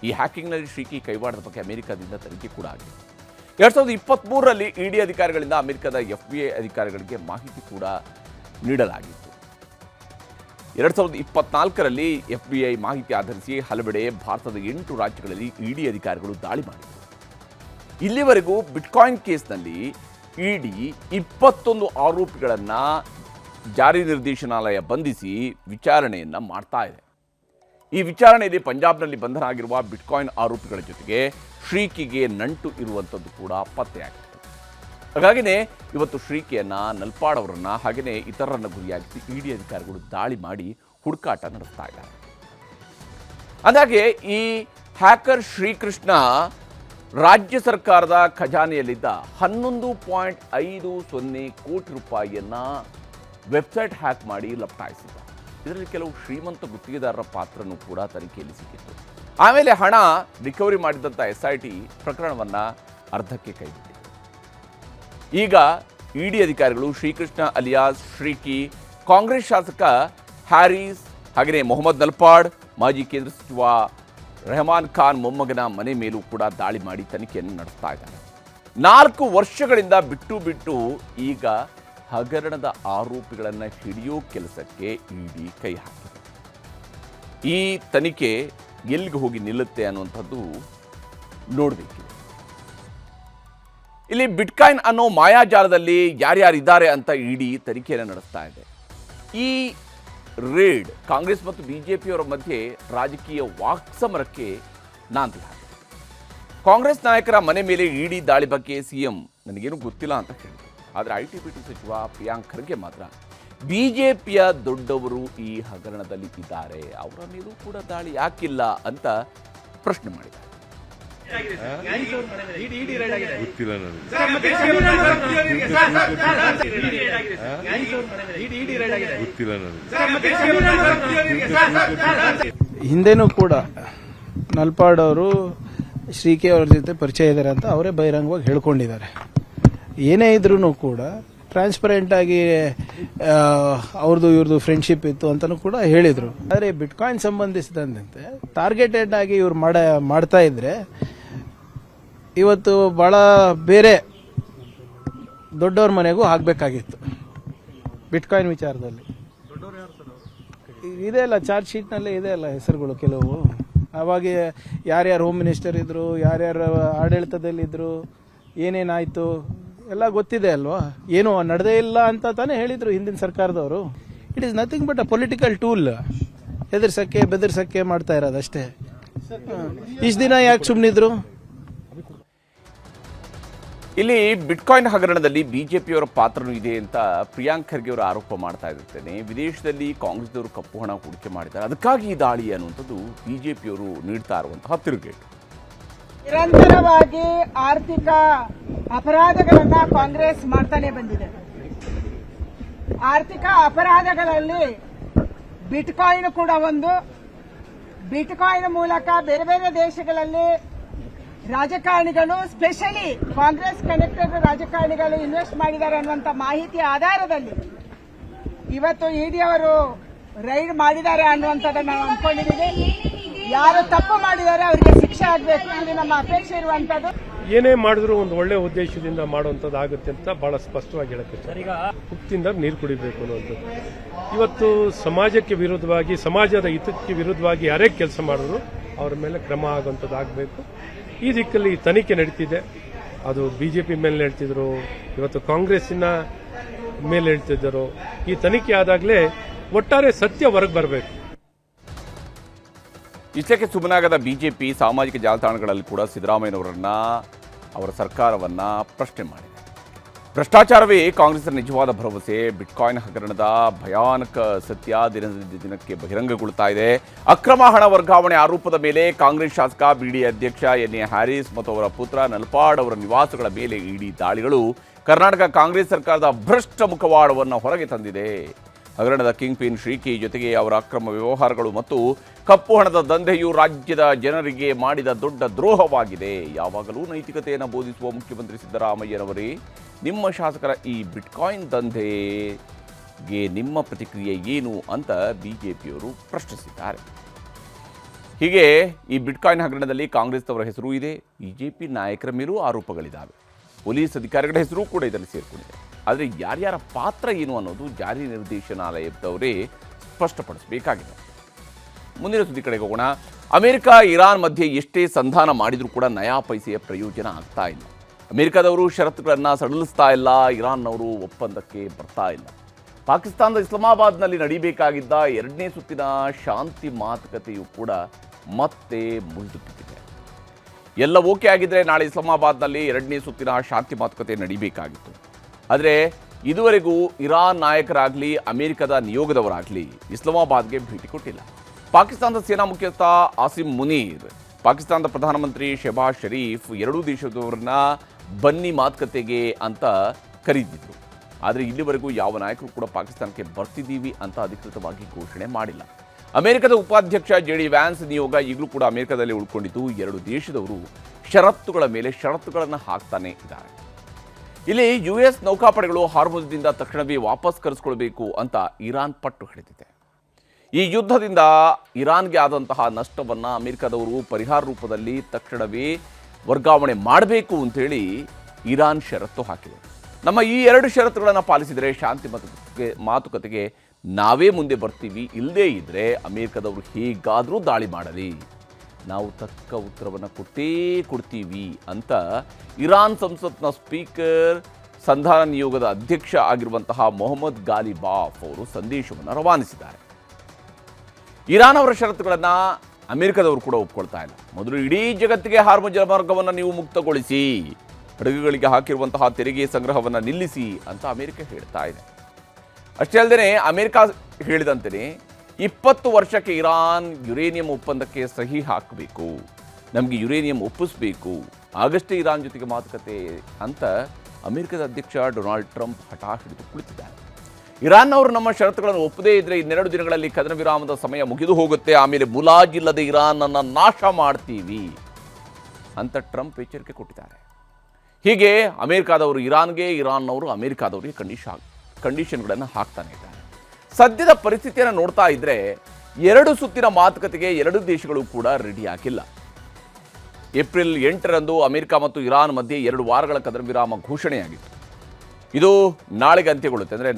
ಈ ಹ್ಯಾಕಿಂಗ್ನಲ್ಲಿ ಶ್ರೀಕಿ ಕೈವಾಡದ ಬಗ್ಗೆ ಅಮೆರಿಕದಿಂದ ತನಿಖೆ ಕೂಡ ಆಗಿದೆ. 2023ರಲ್ಲಿ ED ಅಧಿಕಾರಿಗಳಿಂದ ಅಮೆರಿಕದ FBI ಅಧಿಕಾರಿಗಳಿಗೆ ಮಾಹಿತಿ ಕೂಡ ನೀಡಲಾಗಿತ್ತು. 2024ರಲ್ಲಿ FBI ಮಾಹಿತಿ ಆಧರಿಸಿ ಹಲವೆಡೆ ಭಾರತದ 8 ರಾಜ್ಯಗಳಲ್ಲಿ ED ಅಧಿಕಾರಿಗಳು ದಾಳಿ ಮಾಡಿದರು. ಇಲ್ಲಿವರೆಗೂ ಬಿಟ್ಕಾಯಿನ್ ಕೇಸ್ನಲ್ಲಿ ED 21 ಆರೋಪಿಗಳನ್ನು ಜಾರಿ ನಿರ್ದೇಶನಾಲಯ ಬಂಧಿಸಿ ವಿಚಾರಣೆಯನ್ನು ಮಾಡ್ತಾ ಇದೆ. ಈ ವಿಚಾರಣೆಯಲ್ಲಿ ಪಂಜಾಬ್ನಲ್ಲಿ ಬಂಧನ ಆಗಿರುವ ಬಿಟ್ಕಾಯಿನ್ ಆರೋಪಿಗಳ ಜೊತೆಗೆ ಶ್ರೀಕಿಗೆ ನಂಟು ಇರುವಂಥದ್ದು ಕೂಡ ಪತ್ತೆಯಾಗಿತ್ತು. ಹಾಗಾಗಿನೇ ಇವತ್ತು ಶ್ರೀಕಿಯನ್ನು, ನಲ್ಪಾಡ್ ಅವರನ್ನು ಹಾಗೆಯೇ ಇತರರನ್ನು ಗುರಿಯಾಗಿಸಿ ED ಅಧಿಕಾರಿಗಳು ದಾಳಿ ಮಾಡಿ ಹುಡುಕಾಟ ನಡೆಸ್ತಾ ಇದ್ದಾರೆ. ಅಂದಾಗೆ ಈ ಹ್ಯಾಕರ್ ಶ್ರೀಕೃಷ್ಣ ರಾಜ್ಯ ಸರ್ಕಾರದ ಖಜಾನೆಯಲ್ಲಿದ್ದ 11.50 ಕೋಟಿ ರೂಪಾಯಿಯನ್ನು ವೆಬ್ಸೈಟ್ ಹ್ಯಾಕ್ ಮಾಡಿ ಲಪಟಾಯಿಸಿದ. ಇದರಲ್ಲಿ ಕೆಲವು ಶ್ರೀಮಂತ ಗುತ್ತಿಗೆದಾರರ ಪಾತ್ರನೂ ಕೂಡ ತನಿಖೆಯಲ್ಲಿ ಸಿಕ್ಕಿತ್ತು. ಆಮೇಲೆ ಹಣ ರಿಕವರಿ ಮಾಡಿದಂಥ SIT ಪ್ರಕರಣವನ್ನು ಅರ್ಧಕ್ಕೆ ಕೈಬಿಟ್ಟಿತ್ತು. ಈಗ ED ಅಧಿಕಾರಿಗಳು ಶ್ರೀಕೃಷ್ಣ ಅಲಿಯಾಸ್ ಶ್ರೀಕಿ, ಕಾಂಗ್ರೆಸ್ ಶಾಸಕ ಹ್ಯಾರಿಸ್ ಹಾಗೆಯೇ ಮೊಹಮ್ಮದ್ ನಲ್ಪಾಡ್, ಮಾಜಿ ಕೇಂದ್ರ ಸಚಿವ ರೆಹಮಾನ್ ಖಾನ್ ಮೊಮ್ಮಗನ ಮನೆ ಮೇಲೂ ಕೂಡ ದಾಳಿ ಮಾಡಿ ತನಿಖೆಯನ್ನು ನಡೆಸ್ತಾ ಇದ್ದಾರೆ. 4 ವರ್ಷಗಳಿಂದ ಬಿಟ್ಟು ಈಗ ಹಗರಣದ ಆರೋಪಿಗಳನ್ನು ಹಿಡಿಯೋ ಕೆಲಸಕ್ಕೆ ED ಕೈ ಹಾಕಿದೆ. ಈ ತನಿಖೆ ಎಲ್ಲಿಗೆ ಹೋಗಿ ನಿಲ್ಲುತ್ತೆ ಅನ್ನುವಂಥದ್ದು ನೋಡಬೇಕಿದೆ. ಇಲ್ಲಿ ಬಿಟ್ಕಾಯಿನ್ ಅನ್ನೋ ಮಾಯಾಜಾಲದಲ್ಲಿ ಯಾರ್ಯಾರಿದ್ದಾರೆ ಅಂತ ED ತನಿಖೆಯನ್ನು ನಡೆಸ್ತಾ ಇದೆ. ಈ ರೇಡ್ ಕಾಂಗ್ರೆಸ್ ಮತ್ತು ಬಿಜೆಪಿಯವರ ಮಧ್ಯೆ ರಾಜಕೀಯ ವಾಕ್ಸಮರಕ್ಕೆ ನಾಂದಿ ಹಾಕಿದೆ. ಕಾಂಗ್ರೆಸ್ ನಾಯಕರ ಮನೆ ಮೇಲೆ ED ದಾಳಿ ಬಗ್ಗೆ CM ನನಗೇನು ಗೊತ್ತಿಲ್ಲ ಅಂತ ಹೇಳಿದರು. ಆದರೆ IT-BT ಸಚಿವ ಪ್ರಿಯಾಂಕ್ ಖರ್ಗೆ ಮಾತ್ರ ಬಿಜೆಪಿಯ ದೊಡ್ಡವರು ಈ ಹಗರಣದಲ್ಲಿ ಇದ್ದಾರೆ, ಅವರ ಮೇಲೂ ಕೂಡ ದಾಳಿ ಯಾಕಿಲ್ಲ ಅಂತ ಪ್ರಶ್ನೆ ಮಾಡಿದ್ದಾರೆ. ಹಿಂದೆನೂ ಕೂಡ ನಲ್ಪಾಡ್ ಅವರು ಶ್ರೀಕಿ ಅವ್ರ ಜೊತೆ ಪರಿಚಯ ಇದ್ದಾರೆ ಅಂತ ಅವರೇ ಬಹಿರಂಗವಾಗಿ ಹೇಳ್ಕೊಂಡಿದ್ದಾರೆ. ಏನೇ ಇದ್ರೂ ಕೂಡ ಟ್ರಾನ್ಸ್ಪರೆಂಟ್ ಆಗಿ ಅವ್ರದ್ದು ಇವ್ರದ್ದು ಫ್ರೆಂಡ್ಶಿಪ್ ಇತ್ತು ಅಂತಲೂ ಕೂಡ ಹೇಳಿದರು. ಆದರೆ ಬಿಟ್ಕಾಯಿನ್ ಸಂಬಂಧಿಸಿದಂತೆ ಟಾರ್ಗೆಟೆಡ್ ಆಗಿ ಇವ್ರು ಮಾಡ್ತಾ ಇದ್ರೆ ಇವತ್ತು ಭಾಳ ಬೇರೆ ದೊಡ್ಡವ್ರ ಮನೆಗೂ ಆಗಬೇಕಾಗಿತ್ತು ಬಿಟ್ಕಾಯಿನ್ ವಿಚಾರದಲ್ಲಿ. ಇದೆ ಅಲ್ಲ, ಚಾರ್ಜ್ ಶೀಟ್ನಲ್ಲೇ ಇದೆ ಅಲ್ಲ ಹೆಸರುಗಳು ಕೆಲವು. ಆವಾಗ ಯಾರ್ಯಾರು ಹೋಮ್ ಮಿನಿಸ್ಟರ್ ಇದ್ರು, ಯಾರ್ಯಾರು ಆಡಳಿತದಲ್ಲಿದ್ದರು, ಏನೇನಾಯಿತು ಎಲ್ಲ ಗೊತ್ತಿದೆ ಅಲ್ವಾ. ಏನೋ ನಡೆದೇ ಇಲ್ಲ ಅಂತ ತಾನೇ ಹೇಳಿದರು ಹಿಂದಿನ ಸರ್ಕಾರದವರು. It is nothing but a political tool. ಹೆದರ್ಸಕ್ಕೆ ಬೆದರ್ಸಕ್ಕೆ ಮಾಡ್ತಾ ಇರೋದಷ್ಟೇ. ಇಷ್ಟು ದಿನ ಯಾಕೆ ಸುಮ್ಮನಿದ್ರು? ಇಲ್ಲಿ ಬಿಟ್ಕಾಯಿನ್ ಹಗರಣದಲ್ಲಿ ಬಿಜೆಪಿಯವರ ಪಾತ್ರನೂ ಇದೆ ಅಂತ ಪ್ರಿಯಾಂಕ್ ಖರ್ಗೆ ಅವರು ಆರೋಪ ಮಾಡ್ತಾ ಇರುತ್ತೇನೆ. ವಿದೇಶದಲ್ಲಿ ಕಾಂಗ್ರೆಸ್ನವರು ಕಪ್ಪು ಹಣ ಹೂಡಿಕೆ ಮಾಡಿದ್ದಾರೆ, ಅದಕ್ಕಾಗಿ ಈ ದಾಳಿ ಅನ್ನುವಂಥದ್ದು ಬಿಜೆಪಿಯವರು ನೀಡ್ತಾ ಇರುವಂತಹ ತಿರುಗೇಟು. ನಿರಂತರವಾಗಿ ಆರ್ಥಿಕ ಅಪರಾಧಗಳನ್ನ ಕಾಂಗ್ರೆಸ್ ಮಾಡ್ತಾನೆ ಬಂದಿದೆ. ಆರ್ಥಿಕ ಅಪರಾಧಗಳಲ್ಲಿ ಬಿಟ್ಕಾಯಿನ್ ಕೂಡ ಒಂದು. ಬಿಟ್ಕಾಯಿನ್ ಮೂಲಕ ಬೇರೆ ಬೇರೆ ದೇಶಗಳಲ್ಲಿ ರಾಜಕಾರಣಿಗಳು, ಸ್ಪೆಷಲಿ ಕಾಂಗ್ರೆಸ್ ಕನೆಕ್ಟೆಡ್ ರಾಜಕಾರಣಿಗಳು ಇನ್ವೆಸ್ಟ್ ಮಾಡಿದ್ದಾರೆ ಅನ್ನುವಂಥ ಮಾಹಿತಿ ಆಧಾರದಲ್ಲಿ ಇವತ್ತು ಇಡಿ ಅವರು ರೈಡ್ ಮಾಡಿದ್ದಾರೆ ಅನ್ನುವಂಥದ್ದನ್ನು ನಾವು ಅಂದ್ಕೊಂಡಿದ್ದೀವಿ. ಯಾರು ತಪ್ಪು ಮಾಡಿದ್ದಾರೆ ಅವರಿಗೆ ಶಿಕ್ಷೆ ಆಗಬೇಕು, ಇದು ನಮ್ಮ ಅಪೇಕ್ಷೆ ಇರುವಂತದ್ದು. ಏನೇ ಮಾಡಿದ್ರು ಒಂದು ಒಳ್ಳೆ ಉದ್ದೇಶದಿಂದ ಮಾಡುವಂಥದ್ದು ಆಗುತ್ತೆ ಅಂತ ಬಹಳ ಸ್ಪಷ್ಟವಾಗಿ ಹೇಳಕ್ಕೆ ಹುಟ್ಟಿಂದ ನೀರು ಕುಡಿಬೇಕು ಅನ್ನುವಂಥದ್ದು. ಇವತ್ತು ಸಮಾಜಕ್ಕೆ ವಿರುದ್ಧವಾಗಿ, ಸಮಾಜದ ಹಿತಕ್ಕೆ ವಿರುದ್ಧವಾಗಿ ಯಾರೇ ಕೆಲಸ ಮಾಡಿದ್ರು ಅವರ ಮೇಲೆ ಕ್ರಮ ಆಗುವಂಥದ್ದು ಆಗಬೇಕು. ಈ ದಿಕ್ಕಲ್ಲಿ ತನಿಖೆ ನಡೀತಿದೆ. ಅದು ಬಿಜೆಪಿ ಮೇಲೆ ಹೇಳ್ತಿದ್ರು, ಇವತ್ತು ಕಾಂಗ್ರೆಸ್ಸಿನ ಮೇಲೆ ಹೇಳ್ತಿದ್ದರು. ಈ ತನಿಖೆ ಆದಾಗಲೇ ಒಟ್ಟಾರೆ ಸತ್ಯ ಹೊರಗೆ ಬರಬೇಕು. ಇಷ್ಟಕ್ಕೆ ಸುಮ್ಮನಾಗದ ಬಿಜೆಪಿ ಸಾಮಾಜಿಕ ಜಾಲತಾಣಗಳಲ್ಲಿ ಕೂಡ ಸಿದ್ದರಾಮಯ್ಯನವರನ್ನ, ಅವರ ಸರ್ಕಾರವನ್ನ ಪ್ರಶ್ನೆ ಮಾಡಿದೆ. ಭ್ರಷ್ಟಾಚಾರವೇ ಕಾಂಗ್ರೆಸ್ನ ನಿಜವಾದ ಭರವಸೆ. ಬಿಟ್ಕಾಯಿನ್ ಹಗರಣದ ಭಯಾನಕ ಸತ್ಯ ದಿನದಿಂದ ದಿನಕ್ಕೆ ಬಹಿರಂಗಗೊಳ್ತಾ ಇದೆ. ಅಕ್ರಮ ಹಣ ವರ್ಗಾವಣೆ ಆರೋಪದ ಮೇಲೆ ಕಾಂಗ್ರೆಸ್ ಶಾಸಕ ಬಿಡಿ ಅಧ್ಯಕ್ಷ ಎನ್.ಎ. ಹ್ಯಾರಿಸ್ ಮತ್ತು ಅವರ ಪುತ್ರ ನಲ್ಪಾಡ್ ಅವರ ನಿವಾಸಗಳ ಮೇಲೆ ಇಡಿ ದಾಳಿಗಳು ಕರ್ನಾಟಕ ಕಾಂಗ್ರೆಸ್ ಸರ್ಕಾರದ ಭ್ರಷ್ಟ ಮುಖವಾಡವನ್ನು ಹೊರಗೆ ತಂದಿದೆ. ಹಗರಣದ ಕಿಂಗ್ ಪಿನ್ ಶ್ರೀಕಿ ಜೊತೆಗೆ ಅವರ ಅಕ್ರಮ ವ್ಯವಹಾರಗಳು ಮತ್ತು ಕಪ್ಪು ಹಣದ ದಂಧೆಯು ರಾಜ್ಯದ ಜನರಿಗೆ ಮಾಡಿದ ದೊಡ್ಡ ದ್ರೋಹವಾಗಿದೆ. ಯಾವಾಗಲೂ ನೈತಿಕತೆಯನ್ನು ಬೋಧಿಸುವ ಮುಖ್ಯಮಂತ್ರಿ ಸಿದ್ದರಾಮಯ್ಯನವರೇ, ನಿಮ್ಮ ಶಾಸಕರ ಈ ಬಿಟ್ಕಾಯಿನ್ ದಂಧೆಗೆ ನಿಮ್ಮ ಪ್ರತಿಕ್ರಿಯೆ ಏನು ಅಂತ ಬಿಜೆಪಿಯವರು ಪ್ರಶ್ನಿಸಿದ್ದಾರೆ. ಹೀಗೆ ಈ ಬಿಟ್ಕಾಯಿನ್ ಹಗರಣದಲ್ಲಿ ಕಾಂಗ್ರೆಸ್ನವರ ಹೆಸರು ಇದೆ, ಬಿಜೆಪಿ ನಾಯಕರ ಮೇಲೂ ಆರೋಪಗಳಿದ್ದಾವೆ, ಪೊಲೀಸ್ ಅಧಿಕಾರಿಗಳ ಹೆಸರು ಕೂಡ ಇದರಲ್ಲಿ ಸೇರಿಕೊಂಡಿದೆ. ಆದರೆ ಯಾರ್ಯಾರ ಪಾತ್ರ ಏನು ಅನ್ನೋದು ಜಾರಿ ನಿರ್ದೇಶನಾಲಯದವರೇ ಸ್ಪಷ್ಟಪಡಿಸಬೇಕಾಗಿದೆ. ಮುಂದಿನ ಸುದ್ದಿ ಕಡೆಗೆ ಹೋಗೋಣ. ಅಮೆರಿಕ ಇರಾನ್ ಮಧ್ಯೆ ಎಷ್ಟೇ ಸಂಧಾನ ಮಾಡಿದರೂ ಕೂಡ ನಯಾ ಪೈಸೆಯ ಪ್ರಯೋಜನ ಆಗ್ತಾ ಇಲ್ಲ. ಅಮೆರಿಕದವರು ಷರತ್ತುಗಳನ್ನು ಸಡಿಲಿಸ್ತಾ ಇಲ್ಲ, ಇರಾನ್ನವರು ಒಪ್ಪಂದಕ್ಕೆ ಬರ್ತಾ ಇಲ್ಲ. ಪಾಕಿಸ್ತಾನದ ಇಸ್ಲಾಮಾಬಾದ್ನಲ್ಲಿ ನಡೀಬೇಕಾಗಿದ್ದ 2ನೇ ಸುತ್ತಿನ ಶಾಂತಿ ಮಾತುಕತೆಯು ಕೂಡ ಮತ್ತೆ ಮುಗಿದುಬಿಟ್ಟಿದೆ. ಎಲ್ಲ ಓಕೆ ಆಗಿದ್ರೆ ನಾಳೆ ಇಸ್ಲಾಮಾಬಾದ್ನಲ್ಲಿ 2ನೇ ಸುತ್ತಿನ ಶಾಂತಿ ಮಾತುಕತೆ ನಡೀಬೇಕಾಗಿತ್ತು. ಆದರೆ ಇದುವರೆಗೂ ಇರಾನ್ ನಾಯಕರಾಗಲಿ ಅಮೆರಿಕದ ನಿಯೋಗದವರಾಗಲಿ ಇಸ್ಲಾಮಾಬಾದ್ಗೆ ಭೇಟಿ ಕೊಟ್ಟಿಲ್ಲ. ಪಾಕಿಸ್ತಾನದ ಸೇನಾ ಮುಖ್ಯಸ್ಥ ಆಸಿಮ್ ಮುನೀರ್, ಪಾಕಿಸ್ತಾನದ ಪ್ರಧಾನಮಂತ್ರಿ ಶೆಹಬಾಜ್ ಶರೀಫ್ ಎರಡೂ ದೇಶದವರನ್ನ ಬನ್ನಿ ಮಾತುಕತೆಗೆ ಅಂತ ಕರೆದಿದ್ರು. ಆದರೆ ಇಲ್ಲಿವರೆಗೂ ಯಾವ ನಾಯಕರು ಕೂಡ ಪಾಕಿಸ್ತಾನಕ್ಕೆ ಬರ್ತಿದ್ದೀವಿ ಅಂತ ಅಧಿಕೃತವಾಗಿ ಘೋಷಣೆ ಮಾಡಿಲ್ಲ. ಅಮೆರಿಕದ ಉಪಾಧ್ಯಕ್ಷ ಜೆ.ಡಿ. ವ್ಯಾನ್ಸ್ ನಿಯೋಗ ಈಗಲೂ ಕೂಡ ಅಮೆರಿಕದಲ್ಲಿ ಉಳ್ಕೊಂಡಿದ್ದು ಎರಡು ದೇಶದವರು ಷರತ್ತುಗಳ ಮೇಲೆ ಷರತ್ತುಗಳನ್ನು ಹಾಕ್ತಾನೆ ಇದ್ದಾರೆ. ಇಲ್ಲಿ ಯುಎಸ್ ನೌಕಾಪಡೆಗಳು ಹಾರ್ಮುಜ್ನಿಂದ ತಕ್ಷಣವೇ ವಾಪಸ್ ಕರೆಸಿಕೊಳ್ಬೇಕು ಅಂತ ಇರಾನ್ ಪಟ್ಟು ಹಿಡಿದಿದೆ. ಈ ಯುದ್ಧದಿಂದ ಇರಾನ್ಗೆ ಆದಂತಹ ನಷ್ಟವನ್ನು ಅಮೆರಿಕದವರು ಪರಿಹಾರ ರೂಪದಲ್ಲಿ ತಕ್ಷಣವೇ ವರ್ಗಾವಣೆ ಮಾಡಬೇಕು ಅಂತೇಳಿ ಇರಾನ್ ಷರತ್ತು ಹಾಕಿದೆ. ನಮ್ಮ ಈ 2 ಷರತ್ತುಗಳನ್ನು ಪಾಲಿಸಿದರೆ ಶಾಂತಿ ಮಾತುಕತೆಗೆ ನಾವೇ ಮುಂದೆ ಬರ್ತೀವಿ, ಇಲ್ಲದೇ ಇದ್ದರೆ ಅಮೆರಿಕದವರು ಹೇಗಾದರೂ ದಾಳಿ ಮಾಡಲಿ, ನಾವು ತಕ್ಕ ಉತ್ತರವನ್ನು ಕೊಡ್ತೀವಿ ಅಂತ ಇರಾನ್ ಸಂಸತ್ನ ಸ್ಪೀಕರ್, ಸಂಧಾನ ನಿಯೋಗದ ಅಧ್ಯಕ್ಷ ಆಗಿರುವಂತಹ ಮೊಹಮ್ಮದ್ ಗಾಲಿಬಾಫ್ ಅವರು ಸಂದೇಶವನ್ನು ರವಾನಿಸಿದ್ದಾರೆ. ಇರಾನ್ ಅವರ ಷರತ್ತುಗಳನ್ನು ಅಮೆರಿಕದವರು ಕೂಡ ಒಪ್ಕೊಳ್ತಾ ಇಲ್ಲ. ಮೊದಲು ಇಡೀ ಜಗತ್ತಿಗೆ ಹಾರ್ಮುಜ್ ಜಲಮಾರ್ಗವನ್ನು ನೀವು ಮುಕ್ತಗೊಳಿಸಿ, ಹಡಗುಗಳಿಗೆ ಹಾಕಿರುವಂತಹ ತೆರಿಗೆ ಸಂಗ್ರಹವನ್ನು ನಿಲ್ಲಿಸಿ ಅಂತ ಅಮೆರಿಕ ಹೇಳ್ತಾ ಇದೆ. ಅಷ್ಟೇ ಅಲ್ಲದೆ ಅಮೆರಿಕ ಹೇಳಿದಂತೆಯೇ 20 ವರ್ಷಕ್ಕೆ ಇರಾನ್ ಯುರೇನಿಯಂ ಒಪ್ಪಂದಕ್ಕೆ ಸಹಿ ಹಾಕಬೇಕು, ನಮಗೆ ಯುರೇನಿಯಂ ಒಪ್ಪಿಸಬೇಕು, ಆಗಷ್ಟೇ ಇರಾನ್ ಜೊತೆಗೆ ಮಾತುಕತೆ ಅಂತ ಅಮೆರಿಕದ ಅಧ್ಯಕ್ಷ ಡೊನಾಲ್ಡ್ ಟ್ರಂಪ್ ಹಠ ಹಿಡಿದು ಕುಳಿತಿದ್ದಾರೆ. ಇರಾನ್ನವರು ನಮ್ಮ ಷರತ್ತುಗಳನ್ನು ಒಪ್ಪದೇ ಇದ್ದರೆ ಇನ್ನೆರಡು ದಿನಗಳಲ್ಲಿ ಕದನ ವಿರಾಮದ ಸಮಯ ಮುಗಿದು ಹೋಗುತ್ತೆ, ಆಮೇಲೆ ಮುಲಾಜಿಲ್ಲದೆ ಇರಾನ್ ಅನ್ನು ನಾಶ ಮಾಡ್ತೀವಿ ಅಂತ ಟ್ರಂಪ್ ಎಚ್ಚರಿಕೆ ಕೊಟ್ಟಿದ್ದಾರೆ. ಹೀಗೆ ಅಮೆರಿಕಾದವರು ಇರಾನ್ಗೆ, ಇರಾನ್ನವರು ಅಮೆರಿಕಾದವರಿಗೆ ಕಂಡೀಷನ್ಗಳನ್ನು ಹಾಕ್ತಾನೆ ಇದ್ದಾರೆ. ಸದ್ಯದ ಪರಿಸ್ಥಿತಿಯನ್ನು ನೋಡ್ತಾ ಇದ್ರೆ 2 ಸುತ್ತಿನ ಮಾತುಕತೆಗೆ 2 ದೇಶಗಳು ಕೂಡ ರೆಡಿ ಆಗಿಲ್ಲ. ಏಪ್ರಿಲ್ 8ರಂದು ಅಮೆರಿಕ ಮತ್ತು ಇರಾನ್ ಮಧ್ಯೆ 2 ವಾರಗಳ ಕದನ ವಿರಾಮ ಘೋಷಣೆಯಾಗಿತ್ತು. ಇದು ನಾಳೆಗೆ ಅಂತ್ಯಗೊಳ್ಳುತ್ತೆ. ಅಂದರೆ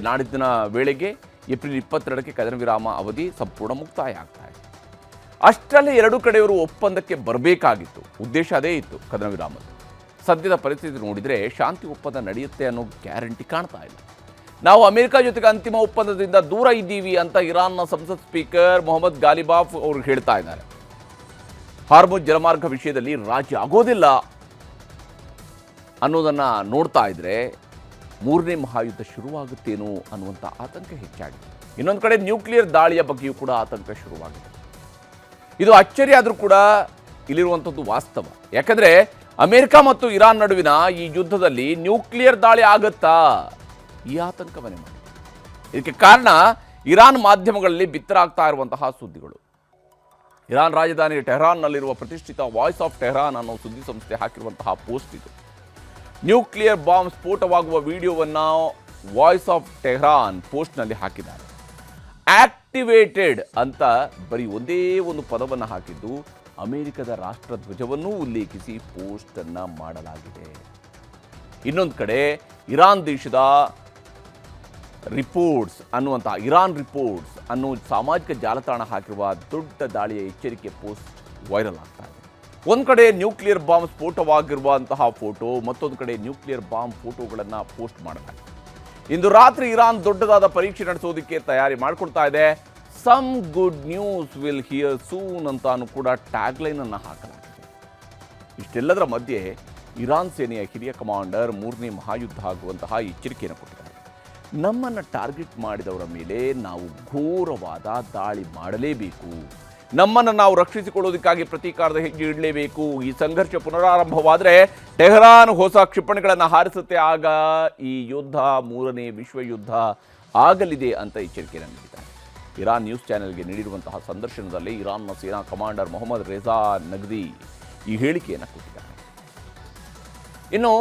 ನಾಡಿದ್ದಿನ ವೇಳೆಗೆ ಏಪ್ರಿಲ್ 22ಕ್ಕೆ ಕದನ ವಿರಾಮ ಅವಧಿ ಸಂಪೂರ್ಣ ಮುಕ್ತಾಯ ಆಗ್ತಾ ಇದೆ. ಅಷ್ಟರಲ್ಲಿ 2 ಕಡೆಯವರು ಒಪ್ಪಂದಕ್ಕೆ ಬರಬೇಕಾಗಿತ್ತು. ಉದ್ದೇಶ ಅದೇ ಇತ್ತು ಕದನ ವಿರಾಮದ. ಸದ್ಯದ ಪರಿಸ್ಥಿತಿ ನೋಡಿದರೆ ಶಾಂತಿ ಒಪ್ಪಂದ ನಡೆಯುತ್ತೆ ಅನ್ನೋ ಗ್ಯಾರಂಟಿ ಕಾಣ್ತಾ ಇಲ್ಲ. ನಾವು ಅಮೆರಿಕ ಜೊತೆಗೆ ಅಂತಿಮ ಒಪ್ಪಂದದಿಂದ ದೂರ ಇದ್ದೀವಿ ಅಂತ ಇರಾನ್ನ ಸಂಸತ್ ಸ್ಪೀಕರ್ ಮೊಹಮ್ಮದ್ ಗಾಲಿಬಾಫ್ ಅವರು ಹೇಳ್ತಾ ಇದ್ದಾರೆ. ಹಾರ್ಮುಜ್ ಜಲಮಾರ್ಗ ವಿಷಯದಲ್ಲಿ ರಾಜಿ ಆಗೋದಿಲ್ಲ ಅನ್ನೋದನ್ನು ನೋಡ್ತಾ ಇದ್ರೆ 3ನೇ ಮಹಾಯುದ್ಧ ಶುರುವಾಗುತ್ತೇನೋ ಅನ್ನುವಂಥ ಆತಂಕ ಹೆಚ್ಚಾಗಿದೆ. ಇನ್ನೊಂದು ಕಡೆ ನ್ಯೂಕ್ಲಿಯರ್ ದಾಳಿಯ ಬಗ್ಗೆಯೂ ಕೂಡ ಆತಂಕ ಶುರುವಾಗಿದೆ. ಇದು ಅಚ್ಚರಿ ಆದರೂ ಕೂಡ ಇಲ್ಲಿರುವಂಥದ್ದು ವಾಸ್ತವ. ಯಾಕಂದರೆ ಅಮೆರಿಕ ಮತ್ತು ಇರಾನ್ ನಡುವಿನ ಈ ಯುದ್ಧದಲ್ಲಿ ನ್ಯೂಕ್ಲಿಯರ್ ದಾಳಿ ಆಗುತ್ತಾ, ಈ ಆತಂಕ ಮನೆ ಮಾಡಿ. ಇದಕ್ಕೆ ಕಾರಣ ಇರಾನ್ ಮಾಧ್ಯಮಗಳಲ್ಲಿ ಬಿತ್ತರಾಗ್ತಾ ಇರುವಂತಹ ಸುದ್ದಿಗಳು. ಇರಾನ್ ರಾಜಧಾನಿ ಟೆಹರಾನ್ನಲ್ಲಿರುವ ಪ್ರತಿಷ್ಠಿತ ವಾಯ್ಸ್ ಆಫ್ ಟೆಹರಾನ್ ಅನ್ನೋ ಸುದ್ದಿ ಸಂಸ್ಥೆ ಹಾಕಿರುವಂತಹ ಪೋಸ್ಟ್ ಇದು. ನ್ಯೂಕ್ಲಿಯರ್ ಬಾಂಬ್ ಸ್ಫೋಟವಾಗುವ ವಿಡಿಯೋವನ್ನು ವಾಯ್ಸ್ ಆಫ್ ಟೆಹರಾನ್ ಪೋಸ್ಟ್ನಲ್ಲಿ ಹಾಕಿದ್ದಾರೆ. ಆಕ್ಟಿವೇಟೆಡ್ ಅಂತ ಬರೀ ಒಂದೇ ಒಂದು ಪದವನ್ನು ಹಾಕಿದ್ದು ಅಮೆರಿಕದ ರಾಷ್ಟ್ರಧ್ವಜವನ್ನೂ ಉಲ್ಲೇಖಿಸಿ ಪೋಸ್ಟನ್ನು ಮಾಡಲಾಗಿದೆ. ಇನ್ನೊಂದು ಕಡೆ ಇರಾನ್ ದೇಶದ ರಿಪೋರ್ಟ್ಸ್ ಅನ್ನೋ ಸಾಮಾಜಿಕ ಜಾಲತಾಣ ಹಾಕಿರುವ ದೊಡ್ಡ ದಾಳಿಯ ಎಚ್ಚರಿಕೆ ಪೋಸ್ಟ್ ವೈರಲ್ ಆಗ್ತಾ ಇದೆ. ಒಂದು ಕಡೆ ನ್ಯೂಕ್ಲಿಯರ್ ಬಾಂಬ್ ಸ್ಫೋಟವಾಗಿರುವಂತಹ ಫೋಟೋ, ಮತ್ತೊಂದು ಕಡೆ ನ್ಯೂಕ್ಲಿಯರ್ ಬಾಂಬ್ ಫೋಟೋಗಳನ್ನು ಪೋಸ್ಟ್ ಮಾಡಲಾಗಿದೆ. ಇಂದು ರಾತ್ರಿ ಇರಾನ್ ದೊಡ್ಡದಾದ ಪರೀಕ್ಷೆ ನಡೆಸೋದಕ್ಕೆ ತಯಾರಿ ಮಾಡಿಕೊಳ್ತಾ ಇದೆ. Some good news will hear soon ಅಂತಾನು ಕೂಡ ಟ್ಯಾಗ್ಲೈನ್ ಅನ್ನು ಹಾಕಲಾಗಿದೆ. ಇಷ್ಟೆಲ್ಲದರ ಮಧ್ಯೆ ಇರಾನ್ ಸೇನೆಯ ಹಿರಿಯ ಕಮಾಂಡರ್ 3ನೇ ಮಹಾಯುದ್ಧ ಆಗುವಂತಹ ಎಚ್ಚರಿಕೆಯನ್ನು ಕೊಟ್ಟಿದ್ದಾರೆ. ನಮ್ಮನ್ನು ಟಾರ್ಗೆಟ್ ಮಾಡಿದವರ ಮೇಲೆ ನಾವು ಘೋರವಾದ ದಾಳಿ ಮಾಡಲೇಬೇಕು. ನಮ್ಮನ್ನು ನಾವು ರಕ್ಷಿಸಿಕೊಳ್ಳೋದಕ್ಕಾಗಿ ಪ್ರತೀಕಾರದ ಹೆಜ್ಜೆ ಇಡಲೇಬೇಕು. ಈ ಸಂಘರ್ಷ ಪುನರಾರಂಭವಾದರೆ ಟೆಹರಾನ್ ಹೊಸ ಕ್ಷಿಪಣಿಗಳನ್ನು ಹಾರಿಸುತ್ತೆ. ಆಗ ಈ ಯುದ್ಧ 3ನೇ ವಿಶ್ವಯುದ್ಧ ಆಗಲಿದೆ ಅಂತ ಎಚ್ಚರಿಕೆಯನ್ನು ನೀಡಿದ್ದಾರೆ. ಇರಾನ್ ನ್ಯೂಸ್ ಚಾನೆಲ್ಗೆ ನೀಡಿರುವಂತಹ ಸಂದರ್ಶನದಲ್ಲಿ ಇರಾನ್ನ ಸೇನಾ ಕಮಾಂಡರ್ ಮೊಹಮ್ಮದ್ ರೆಜಾ ನಗ್ದಿ ಈ ಹೇಳಿಕೆಯನ್ನು ಕೊಟ್ಟಿದ್ದಾರೆ. ಇನ್ನು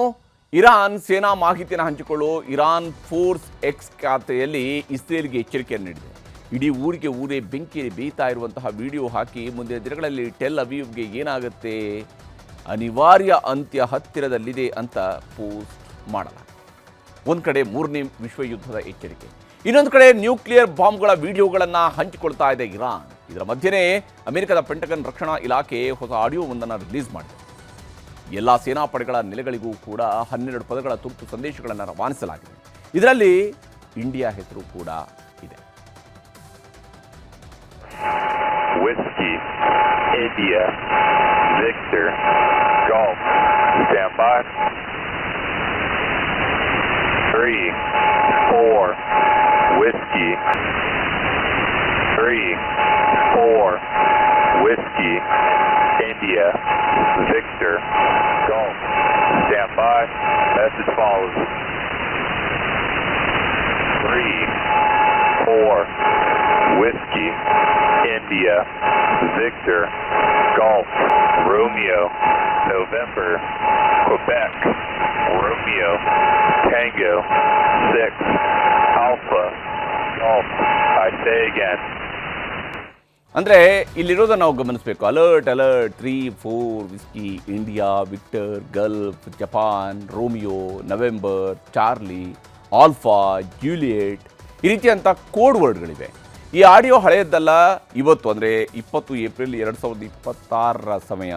ಇರಾನ್ ಸೇನಾ ಮಾಹಿತಿಯನ್ನು ಹಂಚಿಕೊಳ್ಳೋ ಇರಾನ್ ಫೋರ್ಸ್ ಎಕ್ಸ್ ಖಾತೆಯಲ್ಲಿ ಇಸ್ರೇಲ್ಗೆ ಎಚ್ಚರಿಕೆಯನ್ನು ನೀಡಿದೆ. ಇಡೀ ಊರೇ ಬೆಂಕಿಯಲ್ಲಿ ಬೇಯ್ತಾ ಇರುವಂತಹ ವಿಡಿಯೋ ಹಾಕಿ ಮುಂದಿನ ದಿನಗಳಲ್ಲಿ ಟೆಲ್ ಅವೀವ್ಗೆ ಏನಾಗುತ್ತೆ, ಅನಿವಾರ್ಯ ಅಂತ್ಯ ಹತ್ತಿರದಲ್ಲಿದೆ ಅಂತ ಪೋಸ್ಟ್ ಮಾಡಲಾಗಿದೆ. ಒಂದು ಕಡೆ 3ನೇ ವಿಶ್ವಯುದ್ಧದ ಎಚ್ಚರಿಕೆ, ಇನ್ನೊಂದು ಕಡೆ ನ್ಯೂಕ್ಲಿಯರ್ ಬಾಂಬ್ಗಳ ವಿಡಿಯೋಗಳನ್ನು ಹಂಚಿಕೊಳ್ತಾ ಇದೆ ಇರಾನ್. ಇದರ ಮಧ್ಯೆನೇ ಅಮೆರಿಕದ ಪೆಂಟಗನ್ ರಕ್ಷಣಾ ಇಲಾಖೆ ಹೊಸ ಆಡಿಯೋವೊಂದನ್ನು ರಿಲೀಸ್ ಮಾಡಿದೆ. ಎಲ್ಲ ಸೇನಾಪಡೆಗಳ ನೆಲೆಗಳಿಗೂ ಕೂಡ 12 ಪದಗಳ ತುರ್ತು ಸಂದೇಶಗಳನ್ನು ರವಾನಿಸಲಾಗಿದೆ. ಇದರಲ್ಲಿ ಇಂಡಿಯಾ ಹೆಸರು ಕೂಡ ಇದೆ. Whiskey, India, Victor, Golf, stand by. 3, 4, Whiskey, 3, 4, Whiskey, India, Victor, Golf, stand by. Message follows. 3, 4, Whiskey, India, Victor, Golf, Romeo, November, Quebec, Romeo, Tango, 6, Alpha, Golf. I say again. ಅಂದರೆ ಇಲ್ಲಿರೋದನ್ನು ನಾವು ಗಮನಿಸಬೇಕು. Alert 3, 4 whisky, India, Victor, Gulf, Japan, Romeo, November, Charlie, alpha, Juliet, ಈ ರೀತಿಯಂಥ code ವರ್ಡ್ಗಳಿವೆ. ಈ audio ಹಳೆಯದ್ದಲ್ಲ. ಇವತ್ತು ಅಂದರೆ 20 April 2026 ಸಮಯ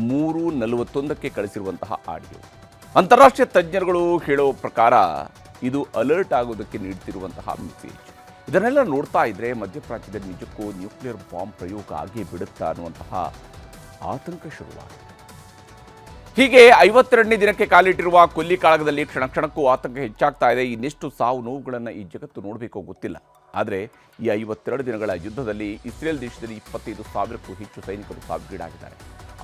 3:41ಕ್ಕೆ ಕಳಿಸಿರುವಂತಹ audio. ಅಂತಾರಾಷ್ಟ್ರೀಯ ತಜ್ಞರುಗಳು ಹೇಳೋ ಪ್ರಕಾರ ಇದು ಅಲರ್ಟ್ ಆಗೋದಕ್ಕೆ ನೀಡ್ತಿರುವಂತಹ ಮೆಸೇಜ್. ಇದನ್ನೆಲ್ಲ ನೋಡ್ತಾ ಇದ್ರೆ ಮಧ್ಯಪ್ರಾಚ್ಯದಲ್ಲಿ ನಿಜಕ್ಕೂ ನ್ಯೂಕ್ಲಿಯರ್ ಬಾಂಬ್ ಪ್ರಯೋಗ ಆಗೇ ಬಿಡುತ್ತಾ ಅನ್ನುವಂತಹ ಆತಂಕ ಶುರುವಾಗಿದೆ. ಹೀಗೆ 52ನೇ ದಿನಕ್ಕೆ ಕಾಲಿಟ್ಟಿರುವ ಕೊಲ್ಲಿ ಕಾಳಗದಲ್ಲಿ ಕ್ಷಣ ಕ್ಷಣಕ್ಕೂ ಆತಂಕ ಹೆಚ್ಚಾಗ್ತಾ ಇದೆ. ಇನ್ನೆಷ್ಟು ಸಾವು ನೋವುಗಳನ್ನು ಈ ಜಗತ್ತು ನೋಡಬೇಕೋ ಗೊತ್ತಿಲ್ಲ. ಆದರೆ ಈ 52 ದಿನಗಳ ಯುದ್ಧದಲ್ಲಿ ಇಸ್ರೇಲ್ ದೇಶದಲ್ಲಿ 25,000ಕ್ಕೂ ಹೆಚ್ಚು ಸೈನಿಕರು ಸಾವಿಗೀಡಾಗಿದ್ದಾರೆ.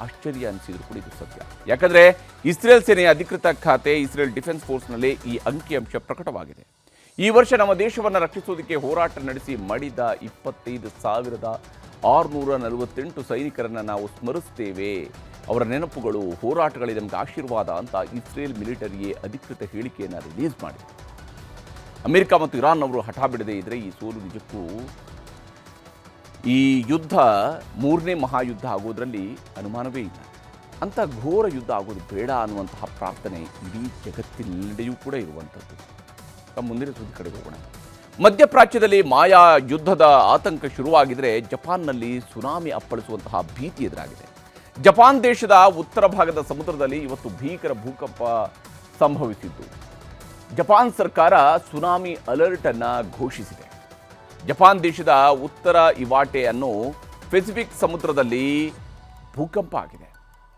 ಆಶ್ಚರ್ಯ ಅನಿಸಿದ್ರು ಕೂಡ ಇದು ಸತ್ಯ. ಯಾಕಂದರೆ ಇಸ್ರೇಲ್ ಸೇನೆಯ ಅಧಿಕೃತ ಖಾತೆ ಇಸ್ರೇಲ್ ಡಿಫೆನ್ಸ್ ಫೋರ್ಸ್ನಲ್ಲಿ ಈ ಅಂಕಿಅಂಶ ಪ್ರಕಟವಾಗಿದೆ. ಈ ವರ್ಷ ನಮ್ಮ ದೇಶವನ್ನು ರಕ್ಷಿಸುವುದಕ್ಕೆ ಹೋರಾಟ ನಡೆಸಿ ಮಡಿದ 25,648 ಸೈನಿಕರನ್ನು ನಾವು ಸ್ಮರಿಸ್ತೇವೆ. ಅವರ ನೆನಪುಗಳು, ಹೋರಾಟಗಳೇ ನಮಗೆ ಆಶೀರ್ವಾದ ಅಂತ ಇಸ್ರೇಲ್ ಮಿಲಿಟರಿಯೇ ಅಧಿಕೃತ ಹೇಳಿಕೆಯನ್ನು ರಿಲೀಸ್ ಮಾಡಿದೆ. ಅಮೆರಿಕ ಮತ್ತು ಇರಾನ್ ಅವರು ಹಠ ಬಿಡದೇ ಇದ್ದರೆ ಈ ಸೋಲು ನಿಜಕ್ಕೂ ಈ ಯುದ್ಧ 3ನೇ ಮಹಾಯುದ್ಧ ಆಗೋದ್ರಲ್ಲಿ ಅನುಮಾನವೇ ಇಲ್ಲ. ಅಂಥ ಘೋರ ಯುದ್ಧ ಆಗೋದು ಬೇಡ ಅನ್ನುವಂತಹ ಪ್ರಾರ್ಥನೆ ಇಡೀ ಜಗತ್ತಿನೆಲ್ಲೆಡೆಯೂ ಕೂಡ ಇರುವಂಥದ್ದು. ಮುಂದಿನ ಸುದ್ದಿ ಕಡೆಗೆ ಹೋಗೋಣ. ಮಧ್ಯಪ್ರಾಚ್ಯದಲ್ಲಿ ಮಾಯಾ ಯುದ್ಧದ ಆತಂಕ ಶುರುವಾಗಿದ್ದರೆ ಜಪಾನ್ನಲ್ಲಿ ಸುನಾಮಿ ಅಪ್ಪಳಿಸುವಂತಹ ಭೀತಿ ಎದುರಾಗಿದೆ. ಜಪಾನ್ ದೇಶದ ಉತ್ತರ ಭಾಗದ ಸಮುದ್ರದಲ್ಲಿ ಇವತ್ತು ಭೀಕರ ಭೂಕಂಪ ಸಂಭವಿಸಿದ್ದು ಜಪಾನ್ ಸರ್ಕಾರ ಸುನಾಮಿ ಅಲರ್ಟ್ ಅನ್ನು ಘೋಷಿಸಿದೆ. ಜಪಾನ್ ದೇಶದ ಉತ್ತರ ಇವಾಟೆ ಅನ್ನೋ ಪೆಸಿಫಿಕ್ ಸಮುದ್ರದಲ್ಲಿ ಭೂಕಂಪ ಆಗಿದೆ.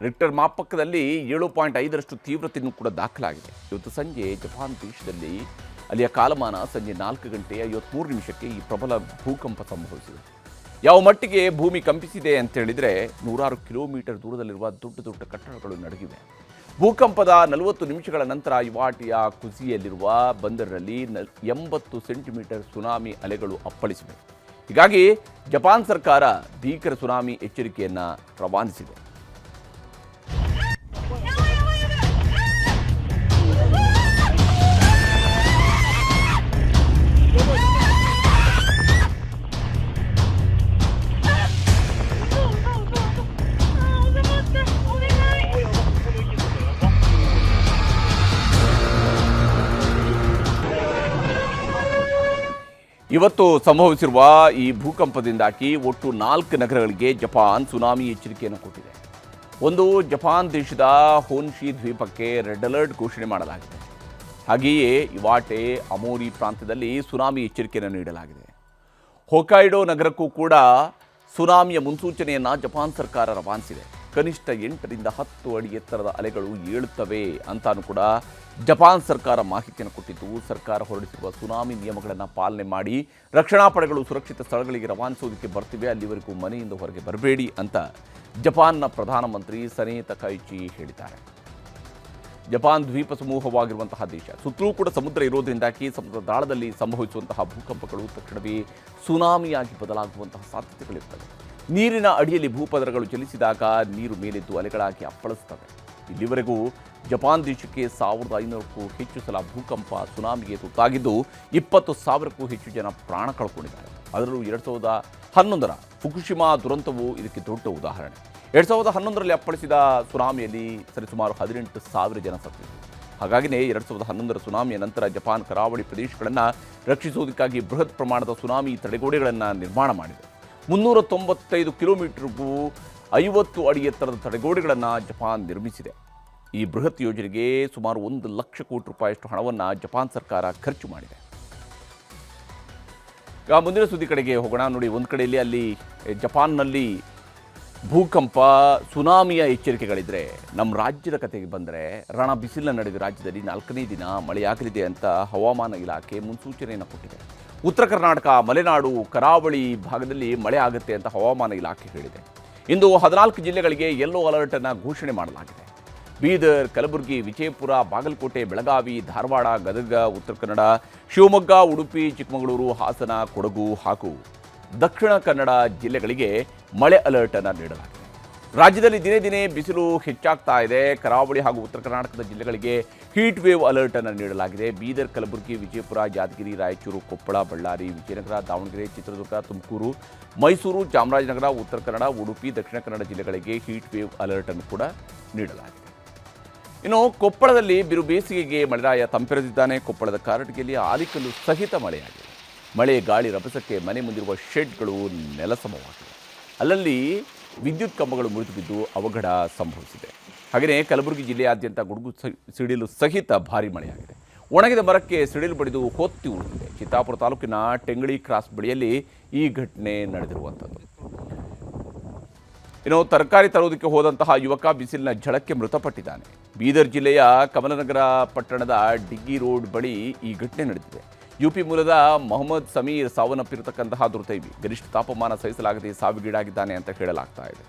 ರಿಕ್ಟರ್ ಮಾಪಕದಲ್ಲಿ 7.5ರಷ್ಟು ತೀವ್ರತೆಯನ್ನು ಕೂಡ ದಾಖಲಾಗಿದೆ. ಇವತ್ತು ಸಂಜೆ ಜಪಾನ್ ದೇಶದಲ್ಲಿ ಅಲ್ಲಿಯ ಕಾಲಮಾನ ಸಂಜೆ 4:53 ಈ ಪ್ರಬಲ ಭೂಕಂಪ ಸಂಭವಿಸಿದೆ. ಯಾವ ಮಟ್ಟಿಗೆ ಭೂಮಿ ಕಂಪಿಸಿದೆ ಅಂತ ಹೇಳಿದರೆ 100 ಕಿಲೋಮೀಟರ್ ದೂರದಲ್ಲಿರುವ ದೊಡ್ಡ ದೊಡ್ಡ ಕಟ್ಟಡಗಳು ನಡುಗಿವೆ. ಭೂಕಂಪದ 40 ನಿಮಿಷಗಳ ನಂತರ ಇವಾಟಿಯ ಕುಸಿಯಲ್ಲಿರುವ ಬಂದರಿನಲ್ಲಿ 80 ಸೆಂಟಿಮೀಟರ್ ಸುನಾಮಿ ಅಲೆಗಳು ಅಪ್ಪಳಿಸಿವೆ. ಹೀಗಾಗಿ ಜಪಾನ್ ಸರ್ಕಾರ ಭೀಕರ ಸುನಾಮಿ ಎಚ್ಚರಿಕೆಯನ್ನು ರವಾನಿಸಿದೆ. ಇವತ್ತು ಸಂಭವಿಸಿರುವ ಈ ಭೂಕಂಪದಿಂದಾಗಿ ಒಟ್ಟು 4 ನಗರಗಳಿಗೆ ಜಪಾನ್ ಸುನಾಮಿ ಎಚ್ಚರಿಕೆಯನ್ನು ಕೊಟ್ಟಿದೆ. ಒಂದು, ಜಪಾನ್ ದೇಶದ ಹೋನ್ಶಿ ದ್ವೀಪಕ್ಕೆ ರೆಡ್ ಅಲರ್ಟ್ ಘೋಷಣೆ ಮಾಡಲಾಗಿದೆ. ಹಾಗೆಯೇ ಇವಾಟೆ, ಅಮೋರಿ ಪ್ರಾಂತ್ಯದಲ್ಲಿ ಸುನಾಮಿ ಎಚ್ಚರಿಕೆಯನ್ನು ನೀಡಲಾಗಿದೆ. ಹೊಕಾಯ್ಡೋ ನಗರಕ್ಕೂ ಕೂಡ ಸುನಾಮಿಯ ಮುನ್ಸೂಚನೆಯನ್ನು ಜಪಾನ್ ಸರ್ಕಾರ ರವಾನಿಸಿದೆ. ಕನಿಷ್ಠ 8ರಿಂದ 10 ಅಡಿ ಎತ್ತರದ ಅಲೆಗಳು ಏಳುತ್ತವೆ ಅಂತಾನೂ ಕೂಡ ಜಪಾನ್ ಸರ್ಕಾರ ಮಾಹಿತಿಯನ್ನು ಕೊಟ್ಟಿದ್ದು, ಸರ್ಕಾರ ಹೊರಡಿಸಿರುವ ಸುನಾಮಿ ನಿಯಮಗಳನ್ನು ಪಾಲನೆ ಮಾಡಿ ರಕ್ಷಣಾ ಪಡೆಗಳು ಸುರಕ್ಷಿತ ಸ್ಥಳಗಳಿಗೆ ರವಾನಿಸೋದಕ್ಕೆ ಬರ್ತಿವೆ, ಅಲ್ಲಿವರೆಗೂ ಮನೆಯಿಂದ ಹೊರಗೆ ಬರಬೇಡಿ ಅಂತ ಜಪಾನ್ನ ಪ್ರಧಾನಮಂತ್ರಿ ಸನೆ ತಕೈಚಿ ಹೇಳಿದ್ದಾರೆ. ಜಪಾನ್ ದ್ವೀಪ ಸಮೂಹವಾಗಿರುವಂತಹ ದೇಶ, ಸುತ್ತಲೂ ಕೂಡ ಸಮುದ್ರ ಇರೋದ್ರಿಂದಾಗಿ ಸಮುದ್ರ ದಾಳದಲ್ಲಿ ಸಂಭವಿಸುವಂತಹ ಭೂಕಂಪಗಳು ತಕ್ಷಣವೇ ಸುನಾಮಿಯಾಗಿ ಬದಲಾಗುವಂತಹ ಸಾಧ್ಯತೆಗಳಿರ್ತವೆ. ನೀರಿನ ಅಡಿಯಲ್ಲಿ ಭೂಪದರಗಳು ಚಲಿಸಿದಾಗ ನೀರು ಮೇಲೆದ್ದು ಅಲೆಗಳಾಗಿ ಅಪ್ಪಳಿಸ್ತವೆ. ಇಲ್ಲಿವರೆಗೂ ಜಪಾನ್ ದೇಶಕ್ಕೆ 1500ಕ್ಕೂ ಹೆಚ್ಚು ಸಲ ಭೂಕಂಪ, ಸುನಾಮಿಗೆ ತುತ್ತಾಗಿದ್ದು 20,000ಕ್ಕೂ ಹೆಚ್ಚು ಜನ ಪ್ರಾಣ ಕಳ್ಕೊಂಡಿದ್ದಾರೆ. ಅದರಲ್ಲೂ 2011ರ ಫುಕುಶಿಮಾ ದುರಂತವು ಇದಕ್ಕೆ ದೊಡ್ಡ ಉದಾಹರಣೆ. 2011ರಲ್ಲಿ ಅಪ್ಪಳಿಸಿದ ಸುನಾಮಿಯಲ್ಲಿ ಸರಿಸುಮಾರು 18,000 ಜನ ಸತ್ತಿದ್ದರು. ಹಾಗಾಗಿಯೇ 2011ರ ಸುನಾಮಿಯ ನಂತರ ಜಪಾನ್ ಕರಾವಳಿ ಪ್ರದೇಶಗಳನ್ನು ರಕ್ಷಿಸುವುದಕ್ಕಾಗಿ ಬೃಹತ್ ಪ್ರಮಾಣದ ಸುನಾಮಿ ತಡೆಗೋಡೆಗಳನ್ನು ನಿರ್ಮಾಣ ಮಾಡಿದೆ. 395 ಕಿಲೋಮೀಟರ್ಗೂ 50 ಅಡಿ ಎತ್ತರದ ತಡೆಗೋಡೆಗಳನ್ನು ಜಪಾನ್ ನಿರ್ಮಿಸಿದೆ. ಈ ಬೃಹತ್ ಯೋಜನೆಗೆ ಸುಮಾರು 1 ಲಕ್ಷ ಕೋಟಿ ರೂಪಾಯಿಯಷ್ಟು ಹಣವನ್ನು ಜಪಾನ್ ಸರ್ಕಾರ ಖರ್ಚು ಮಾಡಿದೆ. ಈಗ ಮುಂದಿನ ಸುದ್ದಿ ಕಡೆಗೆ ಹೋಗೋಣ. ನೋಡಿ, ಒಂದು ಕಡೆಯಲ್ಲಿ ಅಲ್ಲಿ ಜಪಾನ್ನಲ್ಲಿ ಭೂಕಂಪ, ಸುನಾಮಿಯ ಎಚ್ಚರಿಕೆಗಳಿದ್ರೆ, ನಮ್ಮ ರಾಜ್ಯದ ಕತೆಗೆ ಬಂದರೆ ರಣ ಬಿಸಿಲಿನ ನಡುವೆ ರಾಜ್ಯದಲ್ಲಿ 4ನೇ ದಿನ ಮಳೆಯಾಗಲಿದೆ ಅಂತ ಹವಾಮಾನ ಇಲಾಖೆ ಮುನ್ಸೂಚನೆಯನ್ನು ಕೊಟ್ಟಿದೆ. ಉತ್ತರ ಕರ್ನಾಟಕ, ಮಲೆನಾಡು, ಕರಾವಳಿ ಭಾಗದಲ್ಲಿ ಮಳೆ ಆಗುತ್ತೆ ಅಂತ ಹವಾಮಾನ ಇಲಾಖೆ ಹೇಳಿದೆ. ಇಂದು 14 ಜಿಲ್ಲೆಗಳಿಗೆ ಯೆಲ್ಲೋ ಅಲರ್ಟ್ ಅನ್ನು ಘೋಷಣೆ ಮಾಡಲಾಗಿದೆ. ಬೀದರ್, ಕಲಬುರಗಿ, ವಿಜಯಪುರ, ಬಾಗಲಕೋಟೆ, ಬೆಳಗಾವಿ, ಧಾರವಾಡ, ಗದಗ, ಉತ್ತರ ಕನ್ನಡ, ಶಿವಮೊಗ್ಗ, ಉಡುಪಿ, ಚಿಕ್ಕಮಗಳೂರು, ಹಾಸನ, ಕೊಡಗು ಹಾಗೂ ದಕ್ಷಿಣ ಕನ್ನಡ ಜಿಲ್ಲೆಗಳಿಗೆ ಮಳೆ ಅಲರ್ಟ್ ಅನ್ನು ನೀಡಲಾಗಿದೆ. ರಾಜ್ಯದಲ್ಲಿ ದಿನೇ ದಿನೇ ಬಿಸಿಲು ಹೆಚ್ಚಾಗ್ತಾ ಇದೆ. ಕರಾವಳಿ ಹಾಗೂ ಉತ್ತರ ಕರ್ನಾಟಕದ ಜಿಲ್ಲೆಗಳಿಗೆ ಹೀಟ್ ವೇವ್ ಅಲರ್ಟ್ ಅನ್ನು ನೀಡಲಾಗಿದೆ. ಬೀದರ್, ಕಲಬುರಗಿ, ವಿಜಯಪುರ, ಯಾದಗಿರಿ, ರಾಯಚೂರು, ಕೊಪ್ಪಳ, ಬಳ್ಳಾರಿ, ವಿಜಯನಗರ, ದಾವಣಗೆರೆ, ಚಿತ್ರದುರ್ಗ, ತುಮಕೂರು, ಮೈಸೂರು, ಚಾಮರಾಜನಗರ, ಉತ್ತರ ಕನ್ನಡ, ಉಡುಪಿ, ದಕ್ಷಿಣ ಕನ್ನಡ ಜಿಲ್ಲೆಗಳಿಗೆ ಹೀಟ್ ವೇವ್ ಅಲರ್ಟ್ ಅನ್ನು ಕೂಡ ನೀಡಲಾಗಿದೆ. ಇನ್ನು ಕೊಪ್ಪಳದಲ್ಲಿ ಬಿರು ಬೇಸಿಗೆಗೆ ಮಳೆರಾಯ ತಂಪೆರೆದಿದ್ದಾನೆ. ಕೊಪ್ಪಳದ ಕಾರಟಗಿಯಲ್ಲಿ ಆಲಿಕಲ್ಲು ಸಹಿತ ಮಳೆಯಾಗಿದೆ. ಮಳೆ ಗಾಳಿ ರಭಸಕ್ಕೆ ಮನೆ ಮುಂದಿರುವ ಶೆಡ್ಗಳು ನೆಲಸಮವಾಗಿವೆ. ಅಲ್ಲಲ್ಲಿ ವಿದ್ಯುತ್ ಕಂಬಗಳು ಮುರಿದು ಬಿದ್ದು ಅವಘಡ ಸಂಭವಿಸಿದೆ. ಹಾಗೆಯೇ ಕಲಬುರಗಿ ಜಿಲ್ಲೆಯಾದ್ಯಂತ ಗುಡುಗು ಸಿಡಿಲು ಸಹಿತ ಭಾರೀ ಮಳೆಯಾಗಿದೆ. ಒಣಗಿದ ಮರಕ್ಕೆ ಸಿಡಿಲು ಬಡಿದು ಹೊತ್ತಿ ಉಳಿದಿದೆ. ಚಿತ್ತಾಪುರ ತಾಲೂಕಿನ ಟೆಂಗಳಿ ಕ್ರಾಸ್ ಬಳಿಯಲ್ಲಿ ಈ ಘಟನೆ ನಡೆದಿರುವಂಥದ್ದು. ಇನ್ನು ತರಕಾರಿ ತರುವುದಕ್ಕೆ ಹೋದಂತಹ ಯುವಕ ಬಿಸಿಲಿನ ಝಳಕ್ಕೆ ಮೃತಪಟ್ಟಿದ್ದಾನೆ. ಬೀದರ್ ಜಿಲ್ಲೆಯ ಕಮಲನಗರ ಪಟ್ಟಣದ ಡಿಗ್ಗಿ ರೋಡ್ ಬಳಿ ಈ ಘಟನೆ ನಡೆದಿದೆ. ಯುಪಿ ಮೂಲದ ಮೊಹಮ್ಮದ್ ಸಮೀರ್ ಸಾವನ್ನಪ್ಪಿರತಕ್ಕಂತಹ ದುರ್ದೈವಿ. ಗರಿಷ್ಠ ತಾಪಮಾನ ಸಹಿಸಲಾಗದೆ ಸಾವಿಗೀಡಾಗಿದ್ದಾನೆ ಅಂತ ಹೇಳಲಾಗ್ತಾ ಇದೆ.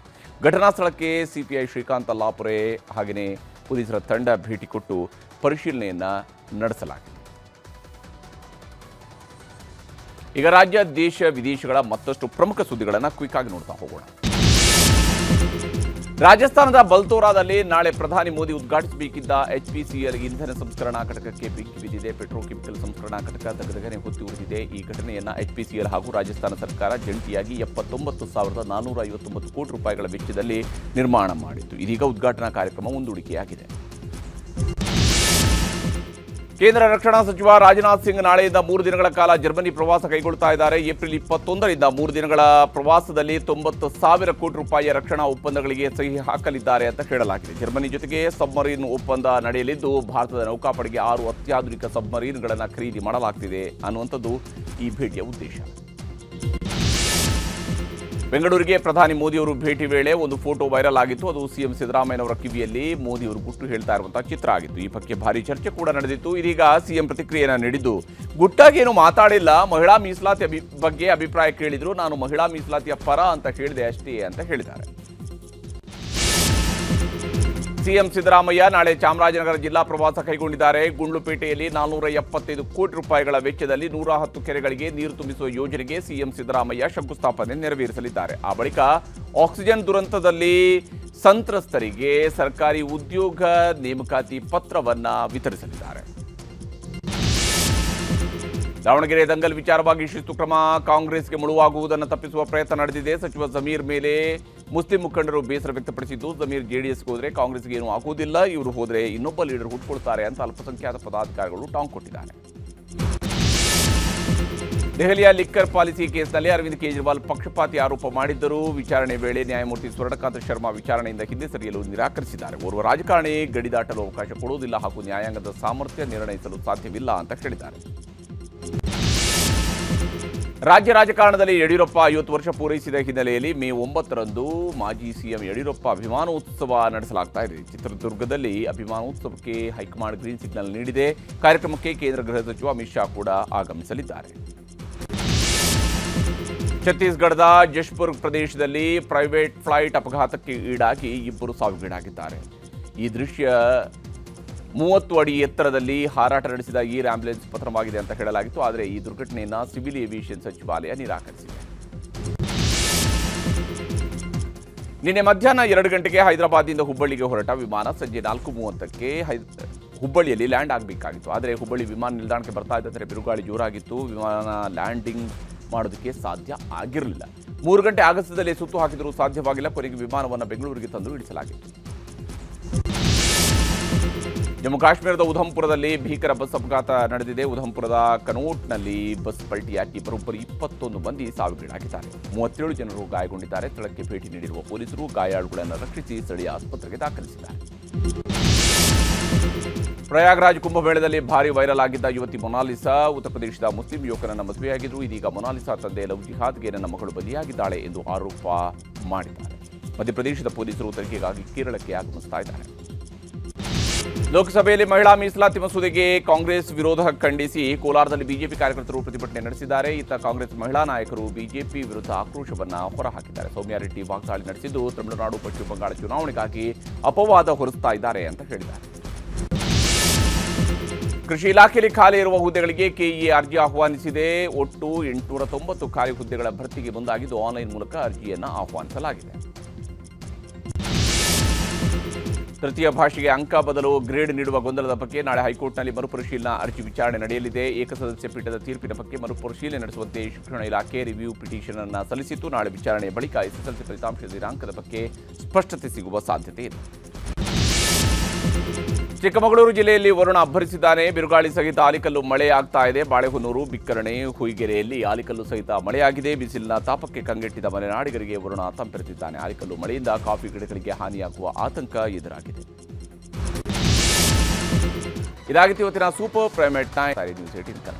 ಘಟನಾ ಸ್ಥಳಕ್ಕೆ ಸಿಪಿಐ ಶ್ರೀಕಾಂತ್ ಅಲ್ಲಾಪುರೆ ಹಾಗೆಯೇ ಪೊಲೀಸರ ತಂಡ ಭೇಟಿ ಕೊಟ್ಟು ಪರಿಶೀಲನೆಯನ್ನು ನಡೆಸಲಾಗಿದೆ. ಈಗ ರಾಜ್ಯ, ದೇಶ, ವಿದೇಶಗಳ ಮತ್ತಷ್ಟು ಪ್ರಮುಖ ಸುದ್ದಿಗಳನ್ನು ಕ್ವಿಕ್ ಆಗಿ ನೋಡ್ತಾ ಹೋಗೋಣ. ರಾಜಸ್ಥಾನದ ಬಲ್ತೋರಾದಲ್ಲಿ ನಾಳೆ ಪ್ರಧಾನಿ ಮೋದಿ ಉದ್ಘಾಟಿಸಬೇಕಿದ್ದ HPCL ಇಂಧನ ಸಂಸ್ಕರಣಾ ಘಟಕಕ್ಕೆ ಬೆಂಕಿ ಬಿದ್ದಿದೆ. ಪೆಟ್ರೋಕೆಮಿಕಲ್ ಸಂಸ್ಕರಣಾ ಘಟಕ ದಗದಗನೆ ಹೊತ್ತಿ ಉರಿದಿದೆ. ಈ ಘಟನೆಯನ್ನು HPCL ಹಾಗೂ ರಾಜಸ್ಥಾನ ಸರ್ಕಾರ ಜಂಟಿಯಾಗಿ 79,459 ಕೋಟಿ ರೂಪಾಯಿಗಳ ವೆಚ್ಚದಲ್ಲಿ ನಿರ್ಮಾಣ ಮಾಡಿತ್ತು. ಇದೀಗ ಉದ್ಘಾಟನಾ ಕಾರ್ಯಕ್ರಮ ಮುಂದೂಡಿಕೆಯಾಗಿದೆ. ಕೇಂದ್ರ ರಕ್ಷಣಾ ಸಚಿವ ರಾಜನಾಥ್ ಸಿಂಗ್ ನಾಳೆಯಿಂದ 3 ದಿನಗಳ ಕಾಲ ಜರ್ಮನಿ ಪ್ರವಾಸ ಕೈಗೊಳ್ಳುತ್ತಾ ಇದ್ದಾರೆ. ಏಪ್ರಿಲ್ 21ರಿಂದ 3 ದಿನಗಳ ಪ್ರವಾಸದಲ್ಲಿ 90,000 ಕೋಟಿ ರೂಪಾಯಿಯ ರಕ್ಷಣಾ ಒಪ್ಪಂದಗಳಿಗೆ ಸಹಿ ಹಾಕಲಿದ್ದಾರೆ ಅಂತ ಹೇಳಲಾಗಿದೆ. ಜರ್ಮನಿ ಜೊತೆಗೆ ಸಬ್ಮರೀನ್ ಒಪ್ಪಂದ ನಡೆಯಲಿದ್ದು ಭಾರತದ ನೌಕಾಪಡೆಗೆ 6 ಅತ್ಯಾಧುನಿಕ ಸಬ್ಮರೀನ್ಗಳನ್ನು ಖರೀದಿ ಮಾಡಲಾಗ್ತಿದೆ ಅನ್ನುವಂಥದ್ದು ಈ ಭೇಟಿಯ ಉದ್ದೇಶ. ಬೆಂಗಳೂರಿಗೆ ಪ್ರಧಾನಿ ಮೋದಿಯವರು ಭೇಟಿ ವೇಳೆ ಒಂದು ಫೋಟೋ ವೈರಲ್ ಆಗಿತ್ತು. ಅದು ಸಿಎಂ ಸಿದ್ದರಾಮಯ್ಯನವರ ಕಿವಿಯಲ್ಲಿ ಮೋದಿಯವರು ಗುಟ್ಟು ಹೇಳ್ತಾ ಇರುವಂತಹ ಚಿತ್ರ ಆಗಿತ್ತು. ಈ ಬಗ್ಗೆ ಭಾರಿ ಚರ್ಚೆ ಕೂಡ ನಡೆದಿತ್ತು. ಇದೀಗ ಸಿಎಂ ಪ್ರತಿಕ್ರಿಯೆಯನ್ನು ನೀಡಿದ್ದು, ಗುಟ್ಟಾಗಿ ಏನು ಮಾತಾಡಿಲ್ಲ, ಮಹಿಳಾ ಮೀಸಲಾತಿ ಬಗ್ಗೆ ಅಭಿಪ್ರಾಯ ಕೇಳಿದ್ರು, ನಾನು ಮಹಿಳಾ ಮೀಸಲಾತಿಯ ಪರ ಅಂತ ಹೇಳಿದೆ ಅಷ್ಟೇ ಅಂತ ಹೇಳಿದ್ದಾರೆ. ಸಿಎಂ ಸಿದ್ದರಾಮಯ್ಯ ನಾಳೆ ಚಾಮರಾಜನಗರ ಜಿಲ್ಲಾ ಪ್ರವಾಸ ಕೈಗೊಂಡಿದ್ದಾರೆ. ಗುಂಡ್ಲುಪೇಟೆಯಲ್ಲಿ 475 ಕೋಟಿ ರೂಪಾಯಿಗಳ ವೆಚ್ಚದಲ್ಲಿ 110 ಕೆರೆಗಳಿಗೆ ನೀರು ತುಂಬಿಸುವ ಯೋಜನೆಗೆ ಸಿಎಂ ಸಿದ್ದರಾಮಯ್ಯ ಶಂಕುಸ್ಥಾಪನೆ ನೆರವೇರಿಸಲಿದ್ದಾರೆ. ಆ ಬಳಿಕ ಆಕ್ಸಿಜನ್ ದುರಂತದಲ್ಲಿ ಸಂತ್ರಸ್ತರಿಗೆ ಸರ್ಕಾರಿ ಉದ್ಯೋಗ ನೇಮಕಾತಿ ಪತ್ರವನ್ನ ವಿತರಿಸಲಿದ್ದಾರೆ. ದಾವಣಗೆರೆ ದಂಗಲ್ ವಿಚಾರವಾಗಿ ಶಿಸ್ತು ಕ್ರಮ ಕಾಂಗ್ರೆಸ್ಗೆ ಮುಳುವಾಗುವುದನ್ನು ತಪ್ಪಿಸುವ ಪ್ರಯತ್ನ ನಡೆದಿದೆ. ಸಚಿವ ಜಮೀರ್ ಮೇಲೆ ಮುಸ್ಲಿಂ ಮುಖಂಡರು ಬೇಸರ ವ್ಯಕ್ತಪಡಿಸಿದ್ದು, ಜಮೀರ್ ಜೆಡಿಎಸ್ಗೆ ಹೋದರೆ ಕಾಂಗ್ರೆಸ್ಗೆ ಏನೂ ಆಗುವುದಿಲ್ಲ, ಇವರು ಹೋದರೆ ಇನ್ನೊಬ್ಬ ಲೀಡರ್ ಹುಟ್ಟುಕೊಳ್ತಾರೆ ಅಂತ ಅಲ್ಪಸಂಖ್ಯಾತ ಪದಾಧಿಕಾರಿಗಳು ಟಾಂಗ್ ಕೊಟ್ಟಿದ್ದಾರೆ. ದೆಹಲಿಯ ಲಿಕ್ಕರ್ ಪಾಲಿಸಿ ಕೇಸ್ನಲ್ಲಿ ಅರವಿಂದ್ ಕೇಜ್ರಿವಾಲ್ ಪಕ್ಷಪಾತಿ ಆರೋಪ ಮಾಡಿದ್ದರು. ವಿಚಾರಣೆ ವೇಳೆ ನ್ಯಾಯಮೂರ್ತಿ ಸ್ವರ್ಣಕಾಂತ್ ಶರ್ಮಾ ವಿಚಾರಣೆಯಿಂದ ಹಿಂದೆ ಸರಿಯಲು ನಿರಾಕರಿಸಿದ್ದಾರೆ. ಓರ್ವ ರಾಜಕಾರಣಿ ಗಡಿ ದಾಟಲು ಅವಕಾಶ ಕೊಡುವುದಿಲ್ಲ ಹಾಗೂ ನ್ಯಾಯಾಂಗದ ಸಾಮರ್ಥ್ಯ ನಿರ್ಣಯಿಸಲು ಸಾಧ್ಯವಿಲ್ಲ ಅಂತ ಹೇಳಿದ್ದಾರೆ. ರಾಜ್ಯ ರಾಜಕಾರಣದಲ್ಲಿ ಯಡಿಯೂರಪ್ಪ 50 ವರ್ಷ ಪೂರೈಸಿದ ಹಿನ್ನೆಲೆಯಲ್ಲಿ ಮೇ 9ರಂದು ಮಾಜಿ ಸಿಎಂ ಯಡಿಯೂರಪ್ಪ ಅಭಿಮಾನೋತ್ಸವ ನಡೆಸಲಾಗ್ತಾ ಇದೆ. ಚಿತ್ರದುರ್ಗದಲ್ಲಿ ಅಭಿಮಾನೋತ್ಸವಕ್ಕೆ ಹೈಕಮಾಂಡ್ ಗ್ರೀನ್ ಸಿಗ್ನಲ್ ನೀಡಿದೆ. ಕಾರ್ಯಕ್ರಮಕ್ಕೆ ಕೇಂದ್ರ ಗೃಹ ಸಚಿವ ಅಮಿತ್ ಶಾ ಕೂಡ ಆಗಮಿಸಲಿದ್ದಾರೆ. ಛತ್ತೀಸ್ಗಢದ ಜಶ್ಪುರ್ ಪ್ರದೇಶದಲ್ಲಿ ಪ್ರೈವೇಟ್ ಫ್ಲೈಟ್ ಅಪಘಾತಕ್ಕೆ ಈಡಾಗಿ 2 ಸಾವಿಗೀಡಾಗಿದ್ದಾರೆ. ಈ ದೃಶ್ಯ 30 ಅಡಿ ಎತ್ತರದಲ್ಲಿ ಹಾರಾಟ ನಡೆಸಿದ ಏರ್ ಆಂಬ್ಯುಲೆನ್ಸ್ ಪತನವಾಗಿದೆ ಅಂತ ಹೇಳಲಾಗಿತ್ತು. ಆದರೆ ಈ ದುರ್ಘಟನೆಯನ್ನು ಸಿವಿಲ್ ಏವಿಯೇಷನ್ ಸಚಿವಾಲಯ ನಿರಾಕರಿಸಿದೆ. ನಿನ್ನೆ ಮಧ್ಯಾಹ್ನ 2 ಗಂಟೆಗೆ ಹೈದರಾಬಾದ್ನಿಂದ ಹುಬ್ಬಳ್ಳಿಗೆ ಹೊರಟ ವಿಮಾನ ಸಂಜೆ 4:30ಕ್ಕೆ ಹುಬ್ಬಳ್ಳಿಯಲ್ಲಿ ಲ್ಯಾಂಡ್ ಆಗಬೇಕಾಗಿತ್ತು. ಆದರೆ ಹುಬ್ಬಳ್ಳಿ ವಿಮಾನ ನಿಲ್ದಾಣಕ್ಕೆ ಬರ್ತಾ ಇದ್ದಂತೆ ಬಿರುಗಾಳಿ ಜೋರಾಗಿತ್ತು. ವಿಮಾನ ಲ್ಯಾಂಡಿಂಗ್ ಮಾಡೋದಕ್ಕೆ ಸಾಧ್ಯ ಆಗಿರಲಿಲ್ಲ. 3 ಗಂಟೆ ಆಗಸದಲ್ಲಿ ಸುತ್ತು ಹಾಕಿದರೂ ಸಾಧ್ಯವಾಗಿಲ್ಲ. ಕೊನೆಗೆ ವಿಮಾನವನ್ನು ಬೆಂಗಳೂರಿಗೆ ತಂದು ಇಳಿಸಲಾಗಿತ್ತು. ಜಮ್ಮು ಕಾಶ್ಮೀರದ ಉಧಂಪುರದಲ್ಲಿ ಭೀಕರ ಬಸ್ ಅಪಘಾತ ನಡೆದಿದೆ. ಉಧಂಪುರದ ಕನೋಟ್ನಲ್ಲಿ ಬಸ್ ಪಲ್ಟಿಯಾಗಿ ಬರೋಬ್ಬರಿ 21 ಮಂದಿ ಸಾವಿಗೀಡಾಗಿದ್ದಾರೆ. 37 ಜನರು ಗಾಯಗೊಂಡಿದ್ದಾರೆ. ಸ್ಥಳಕ್ಕೆ ಭೇಟಿ ನೀಡಿರುವ ಪೊಲೀಸರು ಗಾಯಾಳುಗಳನ್ನು ರಕ್ಷಿಸಿ ಸ್ಥಳೀಯ ಆಸ್ಪತ್ರೆಗೆ ದಾಖಲಿಸಿದ್ದಾರೆ. ಪ್ರಯಾಗ್ರಾಜ್ ಕುಂಭಮೇಳದಲ್ಲಿ ಭಾರಿ ವೈರಲ್ ಆಗಿದ್ದ ಯುವತಿ ಮೊನಾಲಿಸಾ ಉತ್ತರ ಪ್ರದೇಶದ ಮುಸ್ಲಿಂ ಯುವಕನನ್ನ ಮದುವೆಯಾಗಿದ್ರು. ಇದೀಗ ಮೊನಾಲಿಸಾ ತಂದೆ ಲವ್ ಜಿಹಾದ್ಗೆ ನನ್ನ ಮಗಳು ಬಲಿಯಾಗಿದ್ದಾಳೆ ಎಂದು ಆರೋಪ ಮಾಡಿದ್ದಾರೆ. ಮಧ್ಯಪ್ರದೇಶದ ಪೊಲೀಸರು ತನಿಖೆಗಾಗಿ ಕೇರಳಕ್ಕೆ ಆಗಮಿಸ್ತಾ ಇದ್ದಾರೆ. ಲೋಕಸಭೆಯಲ್ಲಿ ಮಹಿಳಾ ಮೀಸಲಾತಿ ಮಸೂದೆಗೆ ಕಾಂಗ್ರೆಸ್ ವಿರೋಧ ಖಂಡಿಸಿ ಕೋಲಾರದಲ್ಲಿ ಬಿಜೆಪಿ ಕಾರ್ಯಕರ್ತರು ಪ್ರತಿಭಟನೆ ನಡೆಸಿದ್ದಾರೆ. ಇತ್ತ ಕಾಂಗ್ರೆಸ್ ಮಹಿಳಾ ನಾಯಕರು ಬಿಜೆಪಿ ವಿರುದ್ಧ ಆಕ್ರೋಶವನ್ನು ಹೊರಹಾಕಿದ್ದಾರೆ. ಸೌಮ್ಯಾ ರೆಡ್ಡಿ ವಾಗ್ದಾಳಿ ನಡೆಸಿದ್ದು, ತಮಿಳುನಾಡು ಪಶ್ಚಿಮ ಬಂಗಾಳ ಚುನಾವಣೆಗಾಗಿ ಅಪವಾದ ಹೊರಿಸ್ತಾ ಇದ್ದಾರೆ ಅಂತ ಹೇಳಿದ್ದಾರೆ. ಕೃಷಿ ಇಲಾಖೆಯಲ್ಲಿ ಖಾಲಿ ಇರುವ ಹುದ್ದೆಗಳಿಗೆ ಕೆಇಎ ಅರ್ಜಿ ಆಹ್ವಾನಿಸಿದೆ. ಒಟ್ಟು 890 ಖಾಲಿ ಹುದ್ದೆಗಳ ಭರ್ತಿಗೆ ಮುಂದಾಗಿದ್ದು ಆನ್ಲೈನ್ ಮೂಲಕ ಅರ್ಜಿಯನ್ನು ಆಹ್ವಾನಿಸಲಾಗಿದೆ. ತೃತೀಯ ಭಾಷೆಗೆ ಅಂಕ ಬದಲು ಗ್ರೇಡ್ ನೀಡುವ ಗೊಂದಲದ ಬಗ್ಗೆ ನಾಳೆ ಹೈಕೋರ್ಟ್ನಲ್ಲಿ ಮರುಪರಿಶೀಲನಾ ಅರ್ಜಿ ವಿಚಾರಣೆ ನಡೆಯಲಿದೆ. ಏಕಸದಸ್ಯ ಪೀಠದ ತೀರ್ಪಿನ ಬಗ್ಗೆ ಮರುಪರಿಶೀಲನೆ ನಡೆಸುವಂತೆ ಶಿಕ್ಷಣ ಇಲಾಖೆ ರಿವ್ಯೂ ಪಿಟಿಷನ್ ಅನ್ನು ಸಲ್ಲಿಸಿತ್ತು. ನಾಳೆ ವಿಚಾರಣೆಯ ಬಳಿಕ ಎಸ್ಎಸ್ಎಲ್ಸಿ ಫಲಿತಾಂಶ ದಿನಾಂಕದ ಬಗ್ಗೆ ಸ್ಪಷ್ಟತೆ ಸಿಗುವ ಸಾಧ್ಯತೆ ಇದೆ. ಚಿಕ್ಕಮಗಳೂರು ಜಿಲ್ಲೆಯಲ್ಲಿ ವರುಣ ಅಬ್ಬರಿಸಿದ್ದಾನೆ. ಬಿರುಗಾಳಿ ಸಹಿತ ಆಲಿಕಲ್ಲು ಮಳೆಯಾಗ್ತಾ ಇದೆ. ಬಾಳೆಹೊನ್ನೂರು, ಬಿಕ್ಕರಣೆ, ಹುಯಿಗೆರೆಯಲ್ಲಿ ಆಲಿಕಲ್ಲು ಸಹಿತ ಮಳೆಯಾಗಿದೆ. ಬಿಸಿಲಿನ ತಾಪಕ್ಕೆ ಕಂಗೆಟ್ಟಿದ ಮಲೆನಾಡಿಗರಿಗೆ ವರುಣ ತಂಪೆರೆದಿದ್ದಾನೆ. ಆಲಿಕಲ್ಲು ಮಳೆಯಿಂದ ಕಾಫಿ ಗಿಡಗಳಿಗೆ ಹಾನಿಯಾಗುವ ಆತಂಕ ಎದುರಾಗಿದೆ. ಇದಾಗಿತ್ತು ಇವತ್ತಿನ ಸೂಪರ್ ಪ್ರೈಮ್ ನ್ಯೂಸ್ 18 ಕನ್ನಡ.